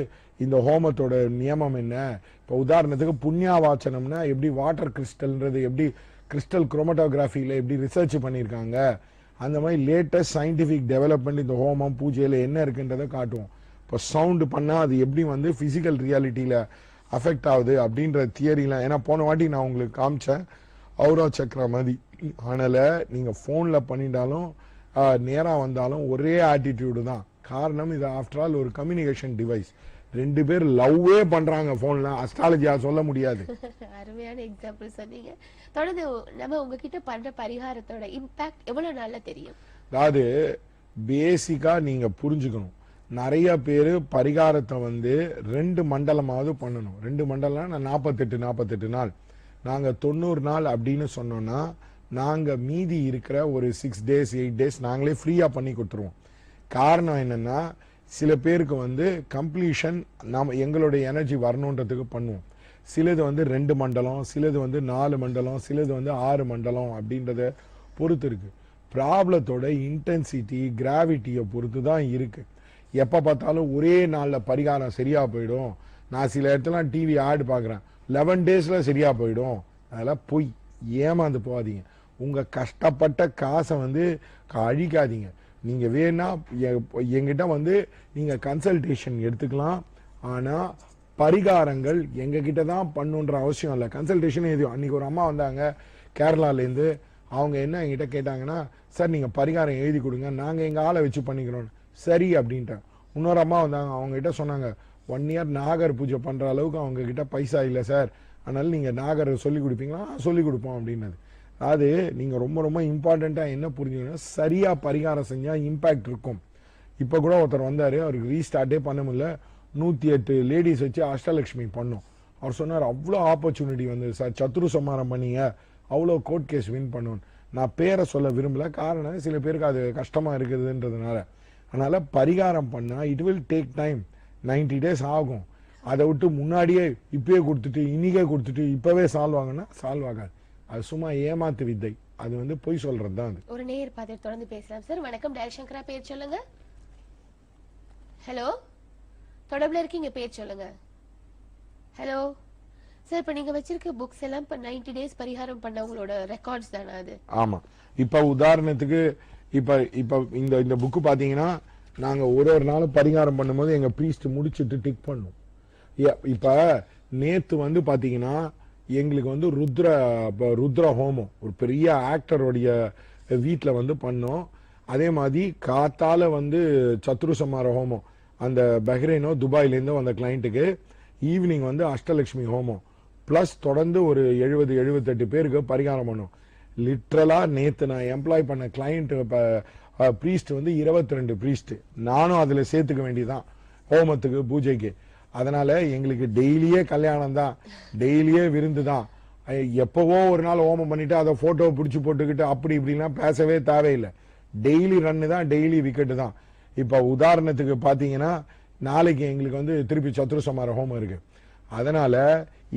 [SPEAKER 2] இந்த ஹோமத்தோட நியமம் என்ன, இப்போ உதாரணத்துக்கு புண்ணியாவாச்சனம்னா எப்படி வாட்டர் கிறிஸ்டல்ன்றது எப்படி கிறிஸ்டல் குரோமட்டோகிராஃபியில் எப்படி ரிசர்ச் பண்ணியிருக்காங்க, அந்த மாதிரி லேட்டஸ்ட் சயின்டிஃபிக் டெவலப்மெண்ட் இந்த ஹோமம் பூஜையில் என்ன இருக்குன்றதை காட்டுவோம். இப்போ சவுண்டு பண்ணால் அது எப்படி வந்து ஃபிசிக்கல் ரியாலிட்டியில் அஃபெக்ட் ஆகுது அப்படின்ற தியரிலாம். ஏன்னா போன வாட்டி நான் உங்களுக்கு காமிச்சேன் அவுரா சக்கரா மாதிரி. அதனால் நீங்கள் ஃபோனில் பண்ணிட்டாலும் நேராக வந்தாலும் ஒரே ஆட்டிடியூடு தான். காரணம், இது ஆஃப்டர் ஆல் ஒரு கம்யூனிகேஷன் டிவைஸ். 2 பேர் லவ்வே பண்றாங்க போன்ல, அஸ்ட்ராலஜியா சொல்ல முடியாது.
[SPEAKER 3] அருமையான எக்ஸாம்பிள் சொன்னீங்க. தொடர்ந்து நம்ம உங்ககிட்ட பண்ற பரிகாரத்தோட இம்பாக்ட் எவ்வளவு நல்லா தெரியும்.
[SPEAKER 2] அதாவது பேசிக்கா நீங்க புரிஞ்சுக்கணும், நிறைய பேர் பரிகாரத்தை வந்து 2 மண்டலமாவது பண்ணணும். 2 மண்டலம் 48 நாள். நாங்க 90 நாள் அப்படின்னு சொன்னோம்னா நாங்க மீதி இருக்கிற ஒரு 6 days 8 days நாங்களே ஃப்ரீயா பண்ணி கொடுத்துருவோம். காரணம் என்னன்னா, சில பேருக்கு வந்து கம்ப்ளீஷன் நாம் எங்களுடைய எனர்ஜி வரணுன்றதுக்கு பண்ணுவோம். சிலது வந்து 2 மண்டலம், சிலது வந்து 4 மண்டலம், சிலது வந்து 6 மண்டலம் அப்படின்றத பொறுத்து இருக்கு. ப்ராப்ளத்தோட இன்டென்சிட்டி, கிராவிட்டியை பொறுத்து தான் இருக்கு. எப்போ பார்த்தாலும் ஒரே நாளில் பரிகாரம் சரியா போயிடும். நான் சில இடத்துல டிவி ஆடு பார்க்குறேன், 11 days சரியா போயிடும். அதெல்லாம் போய் ஏமாந்து போகாதீங்க. உங்கள் கஷ்டப்பட்ட காசை வந்து அழிக்காதீங்க. நீங்கள் வேணா எங்கிட்ட வந்து நீங்கள் கன்சல்டேஷன் எடுத்துக்கலாம். ஆனால் பரிகாரங்கள் எங்ககிட்ட தான் பண்ணுன்ற அவசியம் இல்லை. கன்சல்டேஷன் எதுவும். அன்றைக்கி ஒரு அம்மா வந்தாங்க கேரளாலேருந்து. அவங்க என்ன எங்கிட்ட கேட்டாங்கன்னா, சார் நீங்கள் பரிகாரம் எழுதி கொடுங்க, நாங்கள் எங்கள் ஆளை வச்சு பண்ணிக்கிறோம். சரி அப்படின்ட்டேன். இன்னொரு அம்மா வந்தாங்க, அவங்ககிட்ட சொன்னாங்க 1 year நாகர் பூஜை பண்ணுற அளவுக்கு அவங்கக்கிட்ட பைசா இல்லை சார், அதனால் நீங்கள் நாகர் சொல்லிக் கொடுப்பீங்களா? சொல்லிக் கொடுப்போம் அப்படின்னது. அது நீங்கள் ரொம்ப ரொம்ப இம்பார்ட்டண்ட்டாக என்ன புரிஞ்சுக்கணும், சரியாக பரிகாரம் செஞ்சால் இம்பேக்ட் இருக்கும். இப்போ கூட ஒருத்தர் வந்தார், அவருக்கு ரீஸ்டார்ட்டே பண்ண முடியல. 108 லேடிஸ் வச்சு அஷ்டலட்சுமி பண்ணோம். அவர் சொன்னார், அவ்வளோ ஆப்பர்ச்சுனிட்டி வந்து சார், சத்ரு சம்மாரம் பண்ணீங்க, அவ்வளோ கோர்ட் கேஸ் வின் பண்ணணும். நான் பேரை சொல்ல விரும்பல, காரணம் சில பேருக்கு அது கஷ்டமாக இருக்குதுன்றதுனால. அதனால் பரிகாரம் பண்ணால் it will take time, 90 days ஆகும். அதை விட்டு முன்னாடியே இப்பயே கொடுத்துட்டு இன்னிக்கே கொடுத்துட்டு இப்போவே சால்வ் ஆகுன்னா சால்வ் ஆகாது. அது சும்மா ஏமாத்து வித்தை, அது வந்து பொய் சொல்றது தான். அது
[SPEAKER 3] ஒரு நேர் பார்த்து தொடர்ந்து பேசலாம். சார் வணக்கம், டேரக்ஷங்கரா பேர் சொல்லுங்க. ஹலோ, தொடர்புல இருக்கீங்க, பேர் சொல்லுங்க. ஹலோ சார், இப்ப நீங்க வச்சிருக்க புக்ஸ் எல்லாம் இப்ப 90 days பரிகாரம் பண்ணவங்களோட ரெக்கார்ட்ஸ் தானே அது? ஆமா.
[SPEAKER 2] இப்ப உதாரணத்துக்கு இப்ப இந்த புக்கு பாத்தீங்கன்னா, நாங்க ஒரு நாளும் பரிகாரம் பண்ணும்போது எங்க பிரீஸ்ட் முடிச்சுட்டு டிக் பண்ணும். இப்ப நேத்து வந்து பாத்தீங்கன்னா எங்களுக்கு வந்து ருத்ர ஹோமம் ஒரு பெரிய ஆக்டருடைய வீட்டில் வந்து பண்ணோம். அதே மாதிரி காத்தால வந்து சத்ரு சம்மார ஹோமம் அந்த பஹ்ரைனோ துபாயிலேருந்தோ அந்த கிளைண்ட்டுக்கு. ஈவினிங் வந்து அஷ்டலட்சுமி ஹோமம் ப்ளஸ் தொடர்ந்து ஒரு 70-78 பேருக்கு பரிகாரம் பண்ணோம். லிட்ரலாக நேற்று நான் எம்ப்ளாய் பண்ண கிளைண்ட் ப்ரீஸ்ட் வந்து 22 ப்ரீஸ்ட். நானும் அதில் சேர்த்துக்க வேண்டியதான் ஹோமத்துக்கு பூஜைக்கு. அதனால எங்களுக்கு டெய்லியே கல்யாணம் தான், டெய்லியே விருந்து தான். எப்பவோ ஒரு நாள் ஹோமம் பண்ணிட்டு அதை போட்டோ பிடிச்சி போட்டுக்கிட்டு அப்படி இப்படிலாம் பேசவே தேவையில்லை. டெய்லி ரன்னு தான், டெய்லி விக்கெட்டு தான். இப்போ உதாரணத்துக்கு பார்த்தீங்கன்னா நாளைக்கு எங்களுக்கு வந்து திருப்பி சத்ருசமார ஹோமம் இருக்குது. அதனால்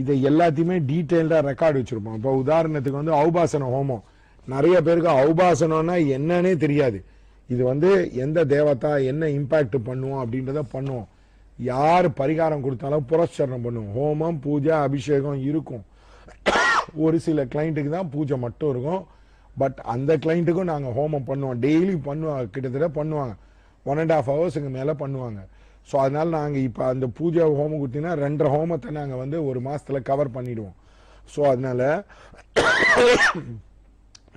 [SPEAKER 2] இதை எல்லாத்தையுமே டீட்டெயில்டாக ரெக்கார்டு வச்சுருப்போம். இப்போ உதாரணத்துக்கு வந்து ஔபாசன ஹோமம், நிறைய பேருக்கு ஔபாசனம்னா என்னன்னே தெரியாது. இது வந்து எந்த தேவதா என்ன இம்பேக்ட் பண்ணுவோம் அப்படின்றத பண்ணுவோம். யார் பரிகாரம் கொடுத்தாலும் புரஸ்சரணம் பண்ணுவோம். ஹோமம் பூஜை அபிஷேகம் இருக்கும். ஒரு சில கிளைண்ட்டுக்கு தான் பூஜை மட்டும் இருக்கும். பட் அந்த கிளைண்ட்டுக்கும் நாங்கள் ஹோமம் பண்ணுவோம். டெய்லி பண்ணுவாங்க, கிட்டத்தட்ட பண்ணுவாங்க 1.5 ஹவர்ஸுக்கு மேலே பண்ணுவாங்க. ஸோ அதனால் நாங்கள் இப்போ அந்த பூஜை ஹோமம் கொடுத்தீங்கன்னா 2.5 ஹோமத்தை நாங்கள் வந்து ஒரு மாதத்தில் கவர் பண்ணிவிடுவோம். ஸோ அதனால்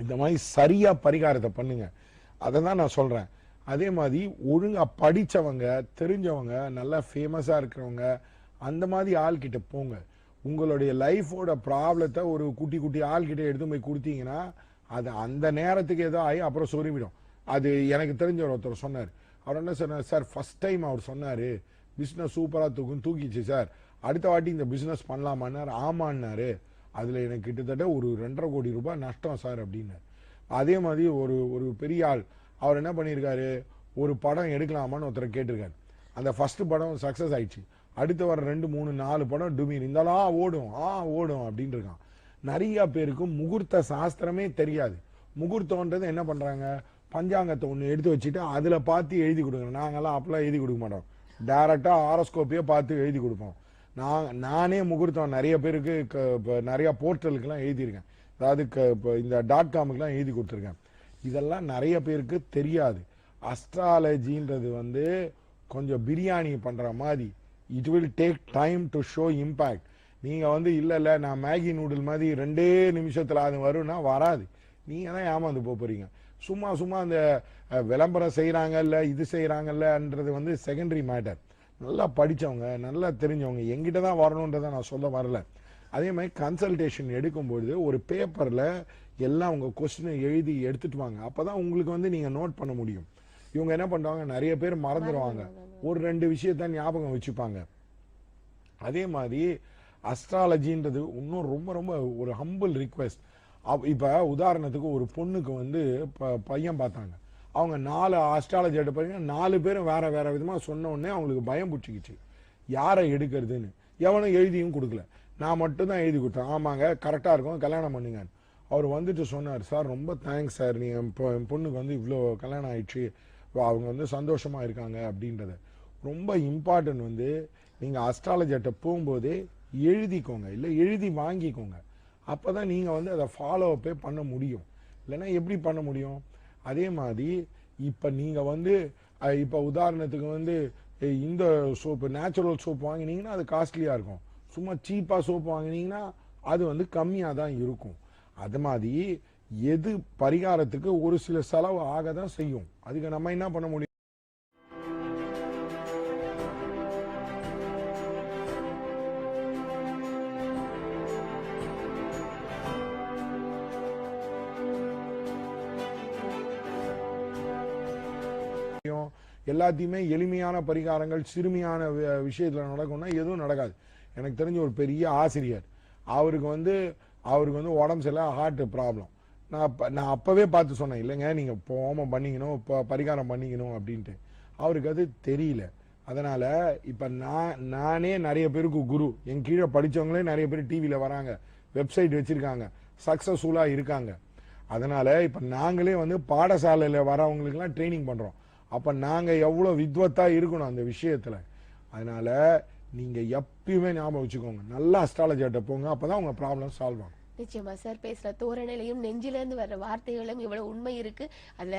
[SPEAKER 2] இந்த மாதிரி சரியாக பரிகாரத்தை பண்ணுங்கள். அதை தான் நான் சொல்கிறேன். அதே மாதிரி ஒழுங்காக படித்தவங்க, தெரிஞ்சவங்க, நல்லா ஃபேமஸாக இருக்கிறவங்க, அந்த மாதிரி ஆள்கிட்ட போங்க. உங்களுடைய லைஃபோட ப்ராப்ளத்தை ஒரு குட்டி குட்டி ஆள்கிட்ட எடுத்து போய் கொடுத்தீங்கன்னா அது அந்த நேரத்துக்கு ஏதோ ஆகி அப்புறம் சொருவிடும். அது எனக்கு தெரிஞ்ச ஒருத்தர் சொன்னார். அவர் என்ன சொன்னார், சார் ஃபஸ்ட் டைம் அவர் சொன்னார் பிஸ்னஸ் சூப்பராக தூக்கிச்சு சார், அடுத்த வாட்டி இந்த பிஸ்னஸ் பண்ணலாமான்னார். ஆமான்னாரு. அதில் எனக்கு கிட்டத்தட்ட ஒரு 2.5 கோடி ரூபாய் நஷ்டம் சார் அப்படின்னார். அதே மாதிரி ஒரு பெரிய ஆள் அவர் என்ன பண்ணியிருக்காரு, ஒரு படம் எடுக்கலாமான்னு ஒருத்தரை கேட்டிருக்காரு. அந்த ஃபஸ்ட்டு படம் சக்ஸஸ் ஆயிடுச்சு. அடுத்து வர 2, 3, 4 படம் டுமீர் இருந்தாலும் ஓடும் அப்படின்னு இருக்கான். நிறைய பேருக்கு முகூர்த்த சாஸ்திரமே தெரியாது. முகூர்த்தம்ன்றது என்ன பண்ணுறாங்க, பஞ்சாங்கத்தை ஒன்று எடுத்து வச்சுட்டு அதில் பார்த்து எழுதி கொடுங்க. நாங்கள்லாம் அப்பெல்லாம் எழுதி கொடுக்க மாட்டோம். டைரெக்டாக ஆரோஸ்கோப்பையே பார்த்து எழுதி கொடுப்போம். நானே முகூர்த்தம் நிறைய பேருக்கு நிறையா போர்ட்டலுக்கெல்லாம் எழுதியிருக்கேன். அதாவது இப்போ இந்த .comக்குலாம் எழுதி கொடுத்துருக்கேன். இதெல்லாம் நிறைய பேருக்கு தெரியாது. அஸ்ட்ராலஜின்றது வந்து கொஞ்சம் பிரியாணி பண்ணுற மாதிரி. It will take time to show impact. நீங்கள் வந்து இல்லை நான் மேகி நூடுல் மாதிரி 2 நிமிஷத்தில் அது வரும்னா வராது. நீங்கள் தான் ஏமாந்து போகிறீங்க. சும்மா அந்த விளம்பரம் செய்கிறாங்கல்ல, இது செய்கிறாங்கல்லன்றது வந்து செகண்டரி மேட்டர். நல்லா படித்தவங்க, நல்லா தெரிஞ்சவங்க எங்கிட்ட தான் வரணுன்றதை நான் சொல்ல வரல. அதே மாதிரி கன்சல்டேஷன் எடுக்கும்பொழுது ஒரு பேப்பரில் எல்லாம் உங்கள் கொஸ்டினை எழுதி எடுத்துட்டு வாங்க. அப்போ தான் உங்களுக்கு வந்து நீங்கள் நோட் பண்ண முடியும். இவங்க என்ன பண்ணுவாங்க, நிறைய பேர் மறந்துடுவாங்க, ஒரு 2 விஷயத்த ஞாபகம் வச்சுப்பாங்க. அதே மாதிரி அஸ்ட்ராலஜின்றது இன்னும் ரொம்ப ரொம்ப ஒரு ஹம்பிள் ரிக்வெஸ்ட். இப்போ உதாரணத்துக்கு ஒரு பொண்ணுக்கு வந்து பையன் பார்த்தாங்க. அவங்க 4 அஸ்ட்ராலஜி எடுப்பாங்க. 4 பேரும் வேற வேற விதமாக சொன்ன உடனே அவங்களுக்கு பயம் பிடிச்சிக்கிச்சு, யாரை எடுக்கிறதுன்னு. எவனும் எழுதியும் கொடுக்கல, நான் மட்டும்தான் எழுதி கொடுத்தேன். ஆமாங்க கரெக்டாக இருக்கும், கல்யாணம் பண்ணுங்க. அவர் வந்துட்டு சொன்னார், சார் ரொம்ப தேங்க்ஸ் சார், நீங்கள் இப்போ என் பொண்ணுக்கு வந்து இவ்வளோ கல்யாணம் ஆயிடுச்சு, அவங்க வந்து சந்தோஷமாக இருக்காங்க அப்படின்றத. ரொம்ப இம்பார்ட்டன்ட் வந்து நீங்கள் அஸ்ட்ராலஜிட்ட போகும்போதே எழுதிக்கோங்க, இல்லை எழுதி வாங்கிக்கோங்க. அப்போ தான் நீங்கள் வந்து அதை ஃபாலோ அப்பே பண்ண முடியும். இல்லைன்னா எப்படி பண்ண முடியும்? அதே மாதிரி இப்போ நீங்கள் வந்து இப்போ உதாரணத்துக்கு வந்து இந்த சோப்பு நேச்சுரல் சோப்பு வாங்கினீங்கன்னா அது காஸ்ட்லியாக இருக்கும். சும்மா சீப்பாக சோப்பு வாங்கினீங்கன்னா அது வந்து கம்மியாக தான் இருக்கும். அது மாதிரி எது பரிகாரத்துக்கு ஒரு சில செலவு ஆக தான் செய்யும். அதுக்கு நம்ம என்ன பண்ண முடியும்? எல்லாத்தையுமே எளிமையான பரிகாரங்கள் சிறுமியான விஷயத்தில் நடக்கும்னா எதுவும் நடக்காது. எனக்கு தெரிஞ்ச ஒரு பெரிய ஆசிரியர், அவருக்கு வந்து உடம்பு சரியில்லை, ஹார்ட் ப்ராப்ளம். நான் அப்போவே பார்த்து சொன்னேன், இல்லைங்க நீங்கள் ஹோமம் பண்ணிக்கணும், இப்போ பரிகாரம் பண்ணிக்கணும் அப்படின்ட்டு. அவருக்கு அது தெரியல. அதனால் இப்போ நானே நிறைய பேருக்கு குரு, என் கீழே படித்தவங்களே நிறைய பேர் டிவியில் வராங்க, வெப்சைட் வச்சுருக்காங்க, சக்ஸஸ்ஃபுல்லாக இருக்காங்க. அதனால் இப்போ நாங்களே வந்து பாடசாலையில் வரவங்களுக்கெல்லாம் ட்ரைனிங் பண்ணுறோம். அப்போ நாங்கள் எவ்வளோ வித்வத்தாக இருக்கணும் அந்த விஷயத்தில். அதனால் நீங்கள் எப்பயுமே ஞாபகம் வச்சுக்கோங்க, நல்லா அஸ்ட்ராலஜிட்ட போங்க, அப்போ தான் உங்கள் ப்ராப்ளம் சால்வ் ஆகும்.
[SPEAKER 3] நிச்சயமா சார், பேசுற தோரணையிலையும் நெஞ்சிலேருந்து வர்ற வார்த்தைகளும் இவ்வளவு உண்மை இருக்கு, அதுல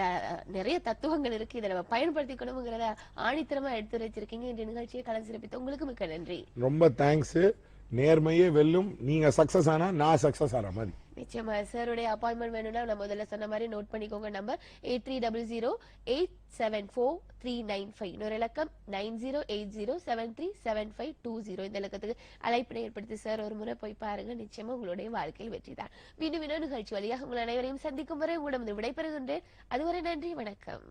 [SPEAKER 3] நிறைய தத்துவங்கள் இருக்கு, இதை நம்ம பயன்படுத்திக்கணுங்கிறத ஆணித்தரமா எடுத்து வச்சிருக்கீங்க. இந்த நிகழ்ச்சியை கலந்து சிறப்பித்து உங்களுக்கு மிக்க நன்றி.
[SPEAKER 2] ரொம்ப தேங்க்ஸ். நேர்மையே வெல்லும். நீங்க சக்சஸ் ஆனா நான் சக்சஸ் ஆற மாதிரி.
[SPEAKER 3] நிச்சயமா சாருடைய அப்பாயின்மெண்ட் வேணும்னா நான் முதல்ல சொன்ன மாதிரி நோட் பண்ணிக்கோங்க. நம்பர் 8300874395. இன்னொரு இலக்கம் 9080737520. இந்த இலக்கத்துக்கு அழைப்பினை ஏற்படுத்தி சார் ஒரு முறை போய் பாருங்க. நிச்சயமா உங்களுடைய வாழ்க்கையில் வெற்றி தான். மீண்டும் இன்னொரு நிகழ்ச்சி வழியாக உங்கள் அனைவரையும் சந்திக்கும் வரை உங்களிடம் விடைபெறுகின்றேன். அதுவரை நன்றி, வணக்கம்.